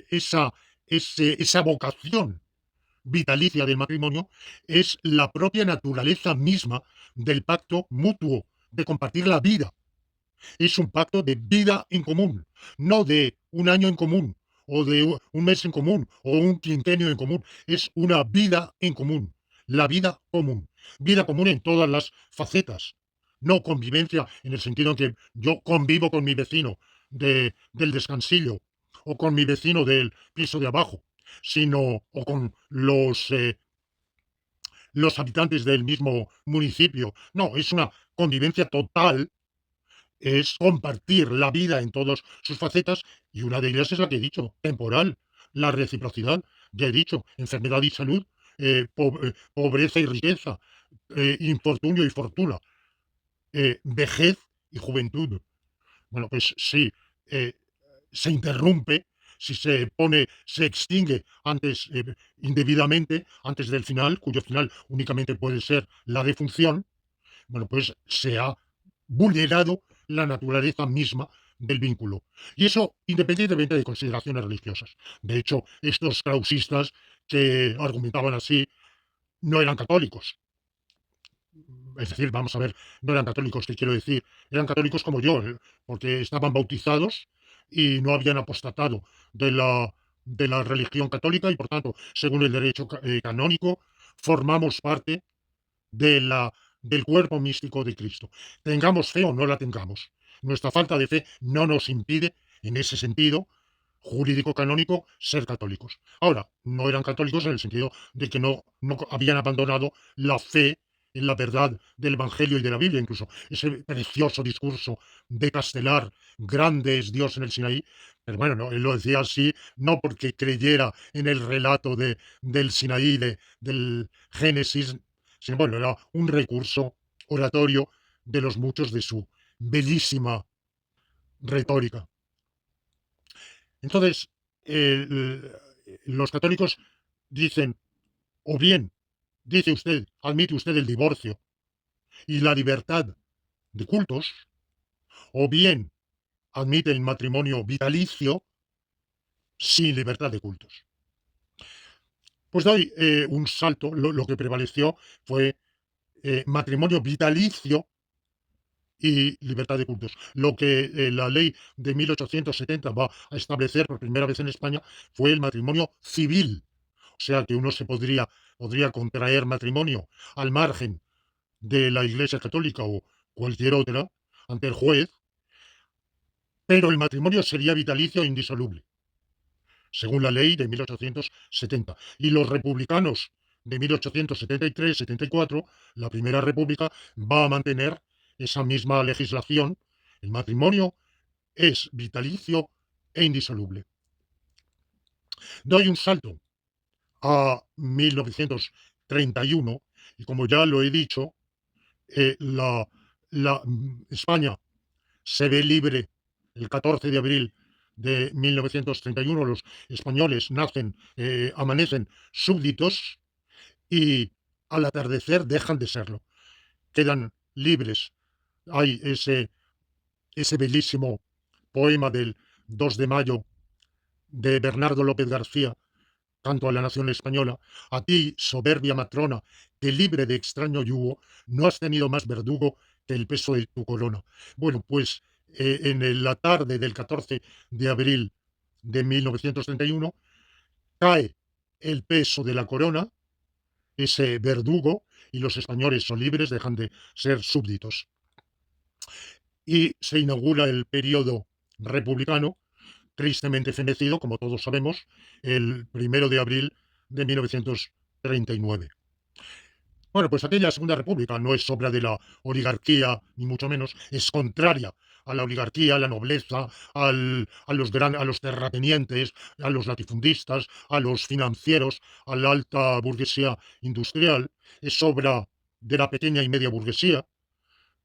esa, esa vocación vitalicia del matrimonio es la propia naturaleza misma del pacto mutuo de compartir la vida. Es un pacto de vida en común, no de un año en común, o de un mes en común, o un quinquenio en común. Es una vida en común, la vida común. Vida común en todas las facetas. No convivencia en el sentido en que yo convivo con mi vecino del descansillo, o con mi vecino del piso de abajo, sino, o con los habitantes del mismo municipio. No, es una convivencia total, es compartir la vida en todas sus facetas, y una de ellas es la que he dicho, temporal, la reciprocidad. Ya he dicho, enfermedad y salud, pobreza y riqueza, infortunio y fortuna, vejez y juventud. Bueno, pues sí, eh, se interrumpe, si se pone, se extingue antes, indebidamente, antes del final, cuyo final únicamente puede ser la defunción. Bueno, pues se ha vulnerado la naturaleza misma del vínculo. Y eso independientemente de consideraciones religiosas. De hecho, estos krausistas que argumentaban así no eran católicos. Es decir, vamos a ver, no eran católicos, ¿qué quiero decir? Eran católicos como yo, porque estaban bautizados y no habían apostatado de la religión católica, y por tanto, según el derecho canónico, formamos parte de del cuerpo místico de Cristo. Tengamos fe o no la tengamos. Nuestra falta de fe no nos impide, en ese sentido jurídico canónico, ser católicos. Ahora, no eran católicos en el sentido de que no habían abandonado la fe en la verdad del Evangelio y de la Biblia. Incluso ese precioso discurso de Castelar, grande es Dios en el Sinaí, pero bueno, no, él lo decía así, no porque creyera en el relato del Sinaí, del Génesis, sino bueno, era un recurso oratorio de los muchos de su bellísima retórica. Entonces, los católicos dicen, o bien, dice usted, admite usted el divorcio y la libertad de cultos, o bien admite el matrimonio vitalicio sin libertad de cultos. Pues doy un salto, lo que prevaleció fue matrimonio vitalicio y libertad de cultos. Lo que la ley de 1870 va a establecer por primera vez en España fue el matrimonio civil. O sea que uno podría contraer matrimonio al margen de la Iglesia Católica o cualquier otra ante el juez, pero el matrimonio sería vitalicio e indisoluble, según la ley de 1870. Y los republicanos de 1873-74, la Primera República, va a mantener esa misma legislación. El matrimonio es vitalicio e indisoluble. Doy un salto a 1931 y, como ya lo he dicho, España se ve libre el 14 de abril de 1931. Los españoles amanecen súbditos y al atardecer dejan de serlo. Quedan libres. Hay ese bellísimo poema del 2 de mayo de Bernardo López García, Canto a la nación española: a ti, soberbia matrona, que libre de extraño yugo, no has tenido más verdugo que el peso de tu corona. Bueno, pues la tarde del 14 de abril de 1931 cae el peso de la corona ese verdugo y los españoles son libres, dejan de ser súbditos. Y se inaugura el periodo republicano, tristemente fenecido, como todos sabemos, el 1 de abril de 1939. Bueno, pues aquella Segunda República no es obra de la oligarquía, ni mucho menos, es contraria a la oligarquía, a la nobleza, a los terratenientes, a los latifundistas, a los financieros, a la alta burguesía industrial, es obra de la pequeña y media burguesía,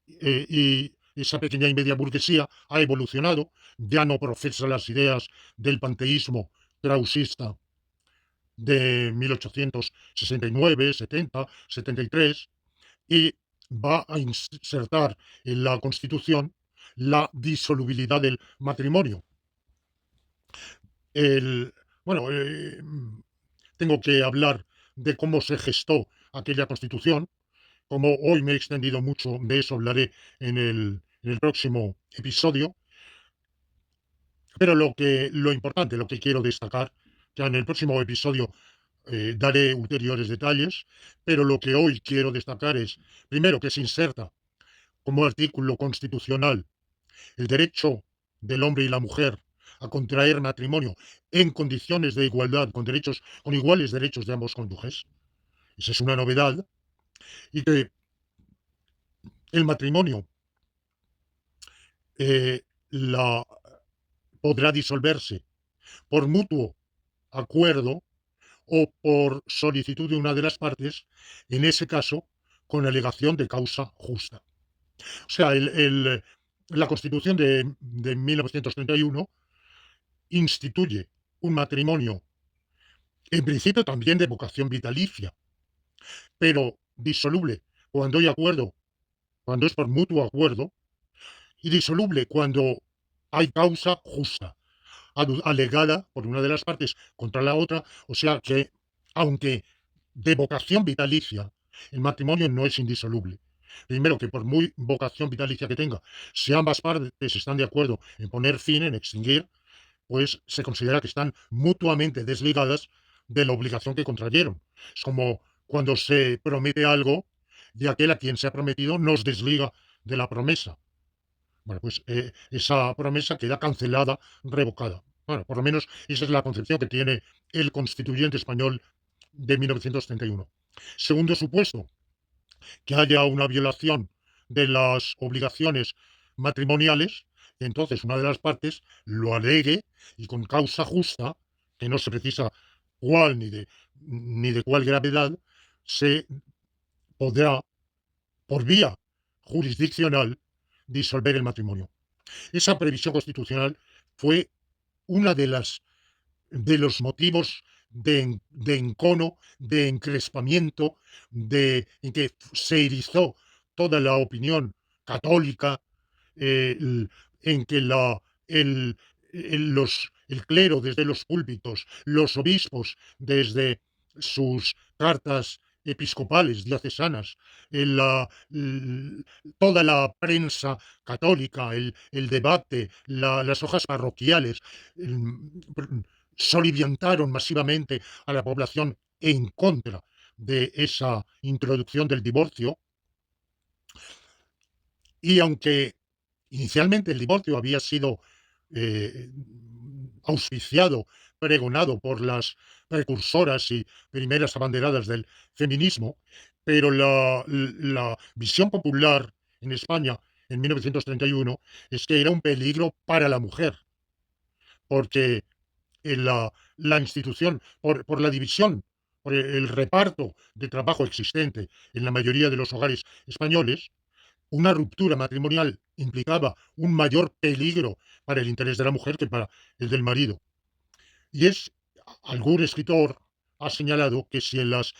y esa pequeña y media burguesía ha evolucionado, ya no profesa las ideas del panteísmo krausista de 1869, 70, 73, y va a insertar en la Constitución la disolubilidad del matrimonio. El, bueno, tengo que hablar de cómo se gestó aquella Constitución. Como hoy me he extendido mucho, de eso hablaré en el próximo episodio. Pero lo importante, lo que quiero destacar, ya en el próximo episodio daré ulteriores detalles, pero lo que hoy quiero destacar es, primero, que se inserta como artículo constitucional el derecho del hombre y la mujer a contraer matrimonio en condiciones de igualdad, con iguales derechos de ambos cónyuges. Esa es una novedad. Y que el matrimonio eh, la, podrá disolverse por mutuo acuerdo o por solicitud de una de las partes, en ese caso, con alegación de causa justa. O sea, la Constitución de 1931 instituye un matrimonio, en principio también de vocación vitalicia, pero disoluble cuando hay acuerdo, cuando es por mutuo acuerdo, y disoluble cuando hay causa justa, alegada por una de las partes contra la otra, o sea que, aunque de vocación vitalicia, el matrimonio no es indisoluble. Primero, que por muy vocación vitalicia que tenga, si ambas partes están de acuerdo en poner fin, en extinguir, pues se considera que están mutuamente desligadas de la obligación que contrayeron. Es como cuando se promete algo y aquel a quien se ha prometido nos desliga de la promesa. Bueno, pues esa promesa queda cancelada, revocada. Bueno, por lo menos esa es la concepción que tiene el constituyente español de 1931. Segundo supuesto, que haya una violación de las obligaciones matrimoniales, entonces una de las partes lo alegue y con causa justa, que no se precisa cuál ni de cuál gravedad, se podrá, por vía jurisdiccional, disolver el matrimonio. Esa previsión constitucional fue una de los motivos de encono, de encrespamiento, en que se erizó toda la opinión católica, en que el clero desde los púlpitos, los obispos desde sus cartas episcopales, diocesanas, toda la prensa católica, el debate, las hojas parroquiales, soliviantaron masivamente a la población en contra de esa introducción del divorcio. Y aunque inicialmente el divorcio había sido eh, auspiciado, pregonado por las precursoras y primeras abanderadas del feminismo, pero la visión popular en España en 1931 es que era un peligro para la mujer, porque en la institución, por la división, por el reparto de trabajo existente en la mayoría de los hogares españoles, una ruptura matrimonial implicaba un mayor peligro para el interés de la mujer que para el del marido. Y algún escritor ha señalado que si en las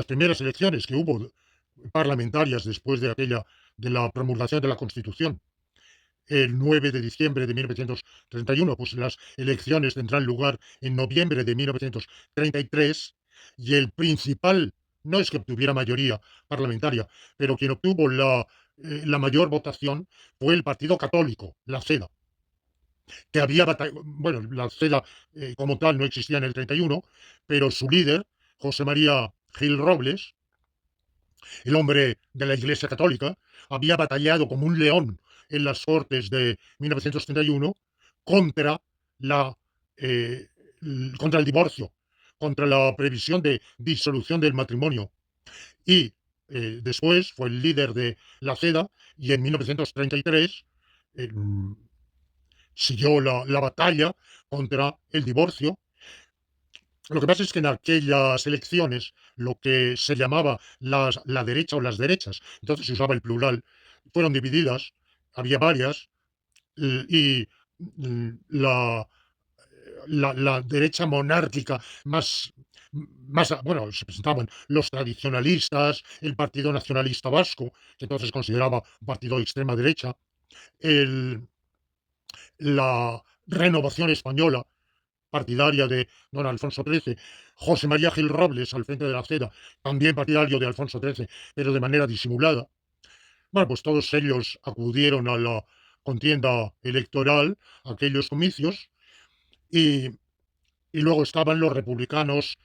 primeras elecciones que hubo parlamentarias después de la promulgación de la Constitución, el 9 de diciembre de 1931, pues las elecciones tendrán lugar en noviembre de 1933, y el principal, no es que obtuviera mayoría parlamentaria, pero quien obtuvo la mayor votación fue el Partido Católico, la CEDA, que había batallado, bueno, la CEDA como tal no existía en el 31, pero su líder, José María Gil Robles, el hombre de la Iglesia Católica, había batallado como un león en las Cortes de 1931 contra la eh, contra el divorcio, contra la previsión de disolución del matrimonio. Y después fue el líder de la CEDA y en 1933 eh, siguió la batalla contra el divorcio. Lo que pasa es que en aquellas elecciones lo que se llamaba la derecha o las derechas, entonces se usaba el plural, fueron divididas, había varias, y la derecha monárquica bueno, se presentaban los tradicionalistas, el Partido Nacionalista Vasco, que entonces se consideraba un partido de extrema derecha, el, la Renovación Española, partidaria de don Alfonso XIII, José María Gil Robles al frente de la CEDA, también partidario de Alfonso XIII, pero de manera disimulada. Bueno, pues todos ellos acudieron a la contienda electoral, a aquellos comicios, y, y luego estaban los republicanos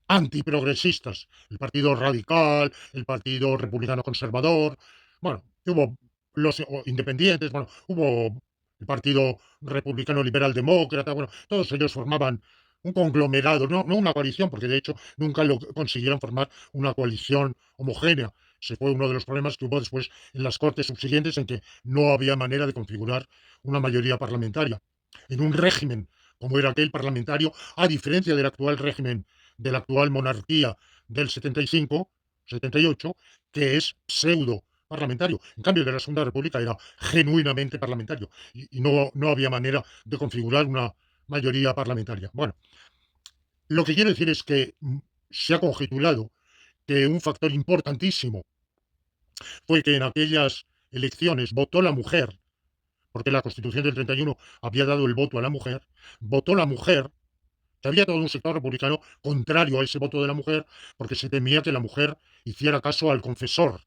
antiprogresistas, el Partido Radical, el Partido Republicano Conservador, bueno, hubo los independientes, bueno, hubo el Partido Republicano Liberal Demócrata, bueno, todos ellos formaban un conglomerado, no una coalición, porque de hecho nunca lo consiguieron formar una coalición homogénea. Ese fue uno de los problemas que hubo después en las cortes subsiguientes, en que no había manera de configurar una mayoría parlamentaria. En un régimen como era aquel parlamentario, a diferencia del actual régimen, de la actual monarquía del 75, 78, que es pseudo parlamentario. En cambio, el de la Segunda República era genuinamente parlamentario y no había manera de configurar una mayoría parlamentaria. Bueno, lo que quiero decir es que se ha conjeturado que un factor importantísimo fue que en aquellas elecciones votó la mujer, porque la Constitución del 31 había dado el voto a la mujer, votó la mujer, que había todo un sector republicano contrario a ese voto de la mujer, porque se temía que la mujer hiciera caso al confesor.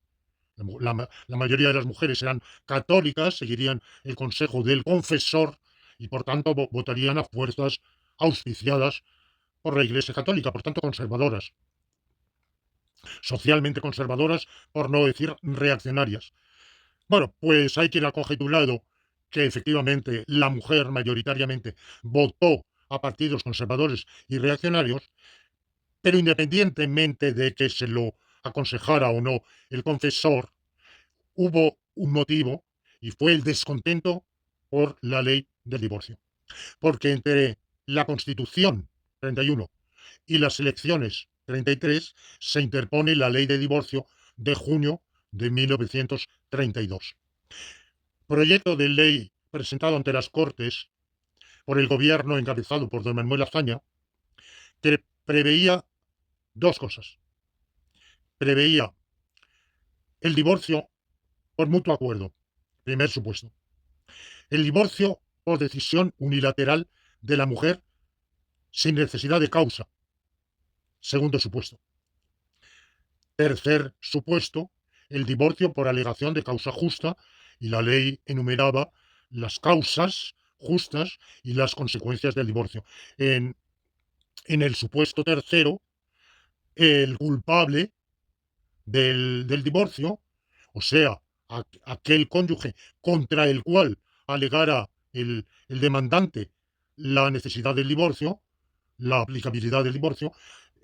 La mayoría de las mujeres eran católicas, seguirían el consejo del confesor y por tanto votarían a fuerzas auspiciadas por la Iglesia Católica, por tanto conservadoras, socialmente conservadoras, por no decir reaccionarias. Bueno, pues hay quien ha conjetulado que efectivamente la mujer mayoritariamente votó a partidos conservadores y reaccionarios, pero independientemente de que se lo aconsejara o no el confesor, hubo un motivo y fue el descontento por la ley del divorcio. Porque entre la Constitución 31 y las elecciones 33 se interpone la ley de divorcio de junio de 1932. Proyecto de ley presentado ante las Cortes por el gobierno encabezado por don Manuel Azaña, que preveía dos cosas. Preveía el divorcio por mutuo acuerdo, primer supuesto. El divorcio por decisión unilateral de la mujer sin necesidad de causa, segundo supuesto. Tercer supuesto, el divorcio por alegación de causa justa, y la ley enumeraba las causas justas y las consecuencias del divorcio. En el supuesto tercero, el culpable del divorcio, o sea, aquel cónyuge contra el cual alegara el demandante la necesidad del divorcio, la aplicabilidad del divorcio,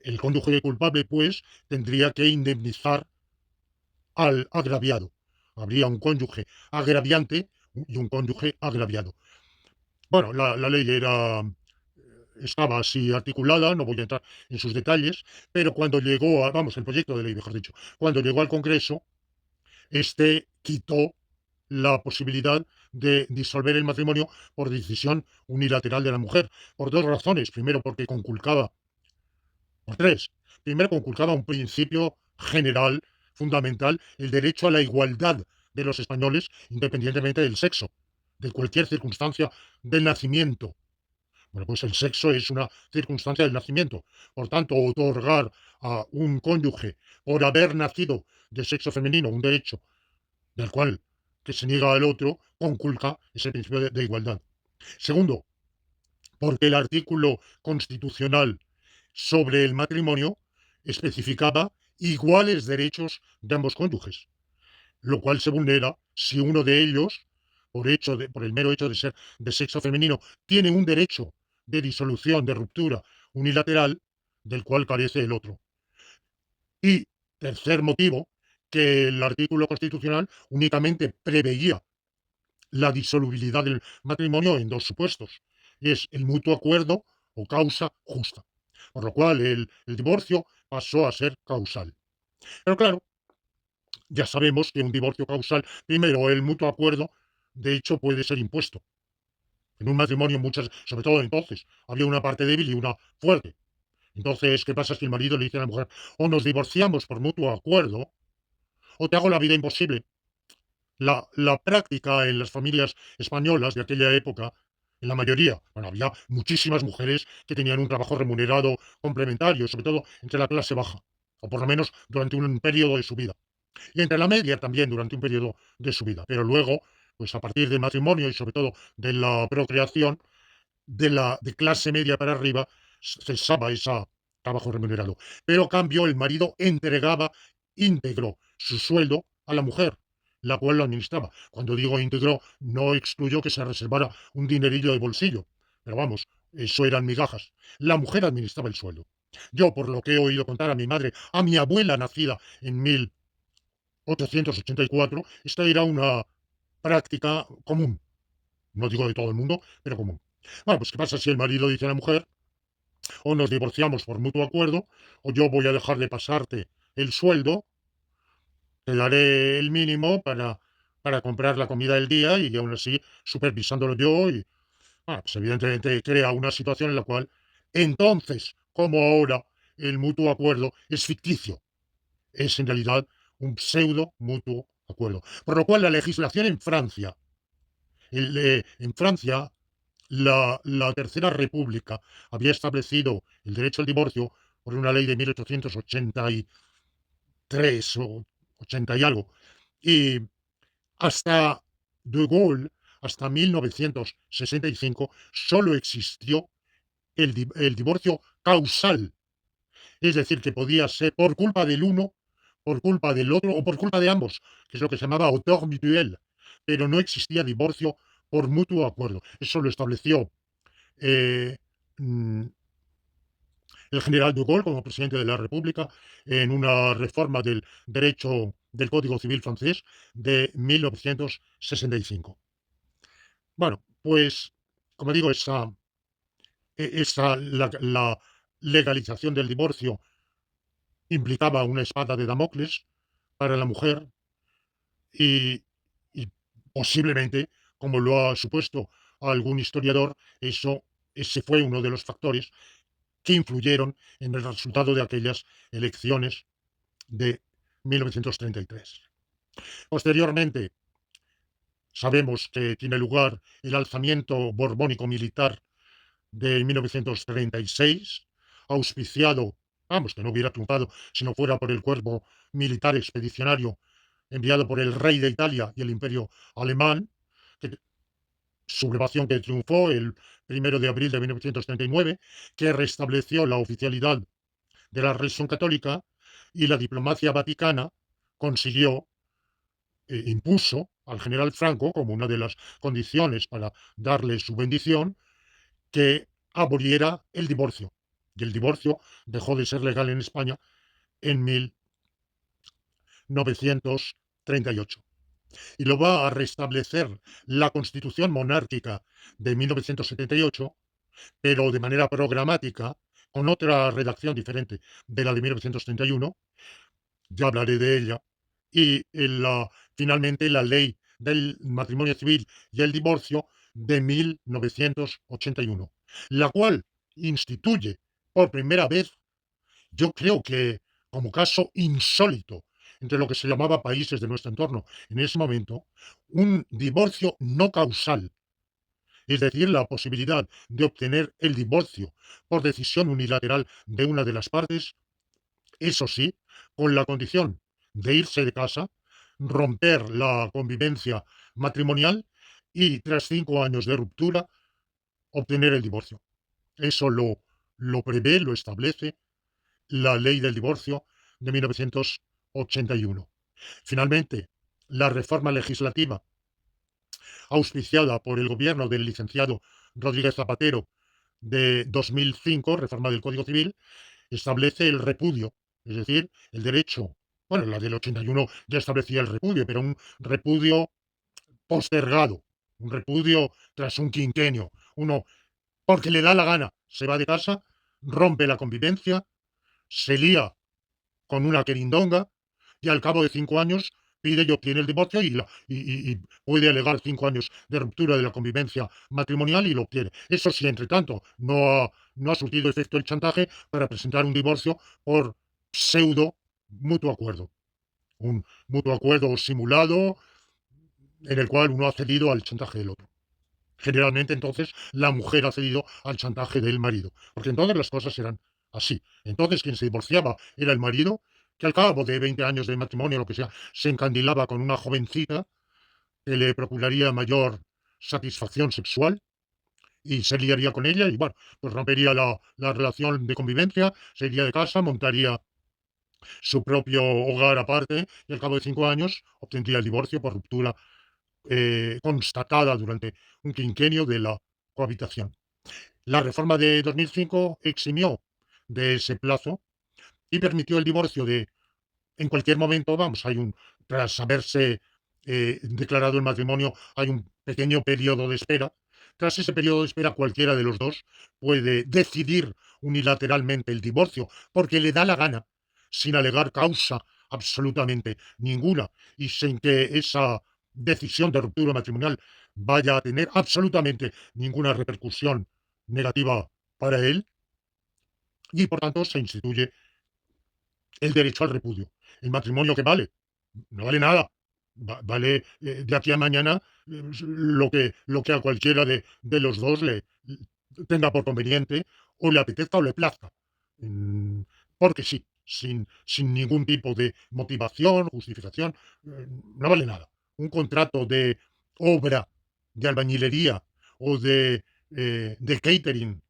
el cónyuge culpable, pues, tendría que indemnizar al agraviado. Habría un cónyuge agraviante y un cónyuge agraviado. Bueno, la ley estaba así articulada, no voy a entrar en sus detalles, pero cuando llegó vamos, el proyecto de ley, mejor dicho, cuando llegó al Congreso, este quitó la posibilidad de disolver el matrimonio por decisión unilateral de la mujer, por dos razones. Primero, porque conculcaba, por tres. Primero, conculcaba un principio general, fundamental, el derecho a la igualdad de los españoles, independientemente del sexo, de cualquier circunstancia del nacimiento. Bueno, pues el sexo es una circunstancia del nacimiento. Por tanto, otorgar a un cónyuge por haber nacido de sexo femenino un derecho del cual que se niega al otro conculca ese principio de igualdad. Segundo, porque el artículo constitucional sobre el matrimonio especificaba iguales derechos de ambos cónyuges, lo cual se vulnera si uno de ellos, por el mero hecho de ser de sexo femenino, tiene un derecho de disolución, de ruptura unilateral, del cual carece el otro. Y tercer motivo, que el artículo constitucional únicamente preveía la disolubilidad del matrimonio en dos supuestos. Es el mutuo acuerdo o causa justa. Por lo cual el divorcio pasó a ser causal. Pero claro, ya sabemos que un divorcio causal, primero, el mutuo acuerdo, de hecho, puede ser impuesto. En un matrimonio, sobre todo entonces, había una parte débil y una fuerte. Entonces, ¿qué pasa si el marido le dice a la mujer, o nos divorciamos por mutuo acuerdo, o te hago la vida imposible? La práctica en las familias españolas de aquella época, en la mayoría, bueno, había muchísimas mujeres que tenían un trabajo remunerado complementario, sobre todo entre la clase baja, o por lo menos durante un periodo de su vida. Y entre la media también durante un periodo de su vida. Pero luego, pues a partir del matrimonio y sobre todo de la procreación, de clase media para arriba, cesaba ese trabajo remunerado. Pero a cambio, el marido entregaba íntegro su sueldo a la mujer, la cual lo administraba. Cuando digo íntegro, no excluyo que se reservara un dinerillo de bolsillo. Pero vamos, eso eran migajas. La mujer administraba el sueldo. Yo, por lo que he oído contar a mi madre, a mi abuela nacida en 1884, esta era una práctica común. No digo de todo el mundo, pero común. Bueno, pues ¿qué pasa si el marido dice a la mujer, o nos divorciamos por mutuo acuerdo, o yo voy a dejar de pasarte el sueldo, te daré el mínimo para comprar la comida del día y aún así supervisándolo yo y, pues evidentemente crea una situación en la cual entonces, como ahora, el mutuo acuerdo es ficticio, es en realidad un pseudo mutuo acuerdo. Por lo cual la legislación en Francia, en Francia, la Tercera República había establecido el derecho al divorcio por una ley de 1883 o 80 y algo. Y hasta De Gaulle, hasta 1965, solo existió el divorcio causal. Es decir, que podía ser por culpa del uno, por culpa del otro o por culpa de ambos, que es lo que se llamaba autor mutuel. Pero no existía divorcio por mutuo acuerdo. Eso lo estableció eh, mm, el general de Gaulle como presidente de la República en una reforma del derecho del Código Civil francés de 1965. Bueno, pues, como digo, la legalización del divorcio implicaba una espada de Damocles para la mujer y, y posiblemente, como lo ha supuesto algún historiador, ese fue uno de los factores que influyeron en el resultado de aquellas elecciones de 1933. Posteriormente, sabemos que tiene lugar el alzamiento borbónico militar de 1936, auspiciado, vamos, que no hubiera triunfado si no fuera por el cuerpo militar expedicionario enviado por el rey de Italia y el imperio alemán, que, sublevación que triunfó el 1 de abril de 1939, que restableció la oficialidad de la religión católica y la diplomacia vaticana consiguió, impuso al general Franco como una de las condiciones para darle su bendición, que aboliera el divorcio. Y el divorcio dejó de ser legal en España en 1938. Y lo va a restablecer la Constitución monárquica de 1978, pero de manera programática, con otra redacción diferente de la de 1931, ya hablaré de ella, y finalmente la ley del matrimonio civil y el divorcio de 1981, la cual instituye por primera vez, yo creo que como caso insólito entre lo que se llamaba países de nuestro entorno en ese momento, un divorcio no causal, es decir, la posibilidad de obtener el divorcio por decisión unilateral de una de las partes, eso sí, con la condición de irse de casa, romper la convivencia matrimonial y tras 5 años de ruptura obtener el divorcio. Eso lo prevé, lo establece la ley del divorcio de 1981. Finalmente, la reforma legislativa auspiciada por el gobierno del licenciado Rodríguez Zapatero de 2005, reforma del Código Civil, establece el repudio, es decir, el derecho, bueno, la del 81 ya establecía el repudio, pero un repudio postergado, un repudio tras un quinquenio. Uno, porque le da la gana, se va de casa, rompe la convivencia, se lía con una querindonga y al cabo de 5 años pide y obtiene el divorcio y puede alegar 5 años de ruptura de la convivencia matrimonial y lo obtiene. Eso sí, entre tanto, no ha surtido efecto el chantaje para presentar un divorcio por pseudo mutuo acuerdo. Un mutuo acuerdo simulado en el cual uno ha cedido al chantaje del otro. Generalmente, entonces, la mujer ha cedido al chantaje del marido, porque entonces las cosas eran así. Entonces, quien se divorciaba era el marido, que al cabo de 20 años de matrimonio, lo que sea, se encandilaba con una jovencita que le procuraría mayor satisfacción sexual y se liaría con ella y, bueno, pues rompería la relación de convivencia, se iría de casa, montaría su propio hogar aparte y al cabo de 5 años obtendría el divorcio por ruptura constatada durante un quinquenio de la cohabitación. La reforma de 2005 eximió de ese plazo y permitió el divorcio de, en cualquier momento, vamos, tras haberse declarado el matrimonio, hay un pequeño periodo de espera. Tras ese periodo de espera, cualquiera de los dos puede decidir unilateralmente el divorcio porque le da la gana, sin alegar causa absolutamente ninguna y sin que esa decisión de ruptura matrimonial vaya a tener absolutamente ninguna repercusión negativa para él, y por tanto se instituye el derecho al repudio. El matrimonio, que vale, no vale nada. Vale de aquí a mañana lo que a cualquiera de los dos le tenga por conveniente o le apetezca o le plazca. Mm, Porque sí, sin ningún tipo de motivación, justificación, no vale nada. Un contrato de obra, de albañilería o de catering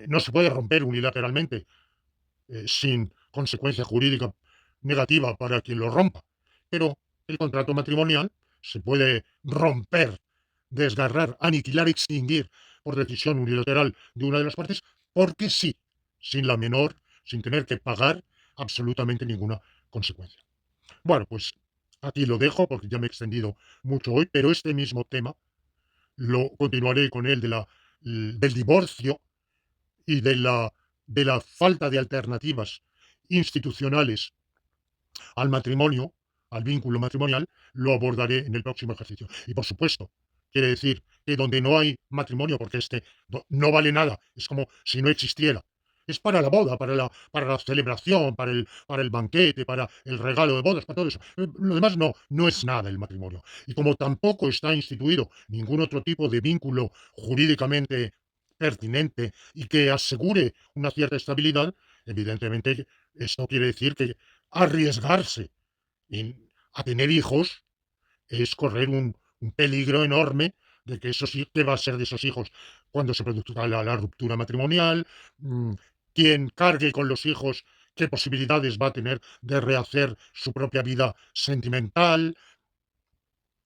no se puede romper unilateralmente sin consecuencia jurídica negativa para quien lo rompa. Pero el contrato matrimonial se puede romper, desgarrar, aniquilar, extinguir por decisión unilateral de una de las partes, porque sí, sin tener que pagar absolutamente ninguna consecuencia. Bueno, pues aquí lo dejo porque ya me he extendido mucho hoy, pero este mismo tema lo continuaré con él del divorcio y de la falta de alternativas institucionales al matrimonio, al vínculo matrimonial, lo abordaré en el próximo ejercicio. Y por supuesto, quiere decir que donde no hay matrimonio, porque no vale nada, es como si no existiera. Es para la boda, para la celebración, para el banquete, para el regalo de bodas, para todo eso. Lo demás no es nada el matrimonio. Y como tampoco está instituido ningún otro tipo de vínculo jurídicamente pertinente y que asegure una cierta estabilidad, evidentemente esto quiere decir que arriesgarse a tener hijos es correr un peligro enorme de que qué va a ser de esos hijos cuando se produzca la ruptura matrimonial, mm, quien cargue con los hijos, qué posibilidades va a tener de rehacer su propia vida sentimental.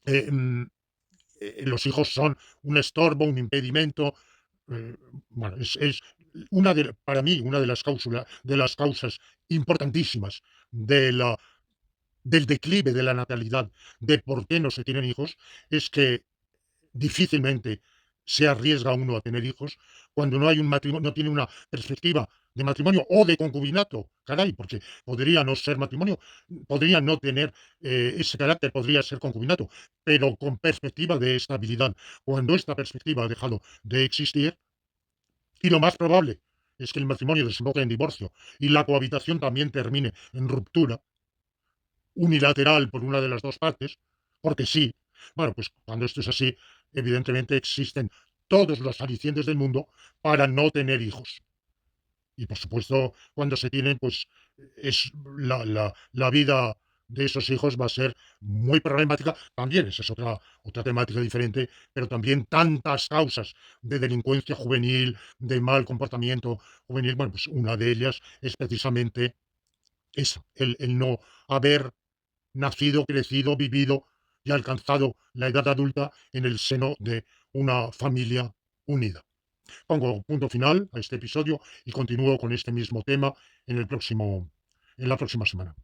eh, mm, los hijos son un estorbo, un impedimento. eh, bueno, es para mí, una de las causas importantísimas de del declive de la natalidad, de por qué no se tienen hijos, es que difícilmente se arriesga uno a tener hijos cuando no hay un matrimonio, no tiene una perspectiva de matrimonio o de concubinato, caray, porque podría no ser matrimonio, podría no tener ese carácter, podría ser concubinato, pero con perspectiva de estabilidad. Cuando esta perspectiva ha dejado de existir, y lo más probable es que el matrimonio desemboque en divorcio y la cohabitación también termine en ruptura, unilateral por una de las dos partes, porque sí. Bueno, pues cuando esto es así, evidentemente existen todos los alicientes del mundo para no tener hijos. Y por supuesto, cuando se tienen, pues es la vida de esos hijos va a ser muy problemática. También esa es otra temática diferente, pero también tantas causas de delincuencia juvenil, de mal comportamiento juvenil. Bueno, pues una de ellas es precisamente esa, el no haber nacido, crecido, vivido y alcanzado la edad adulta en el seno de una familia unida. Pongo punto final a este episodio y continúo con este mismo tema en la próxima semana.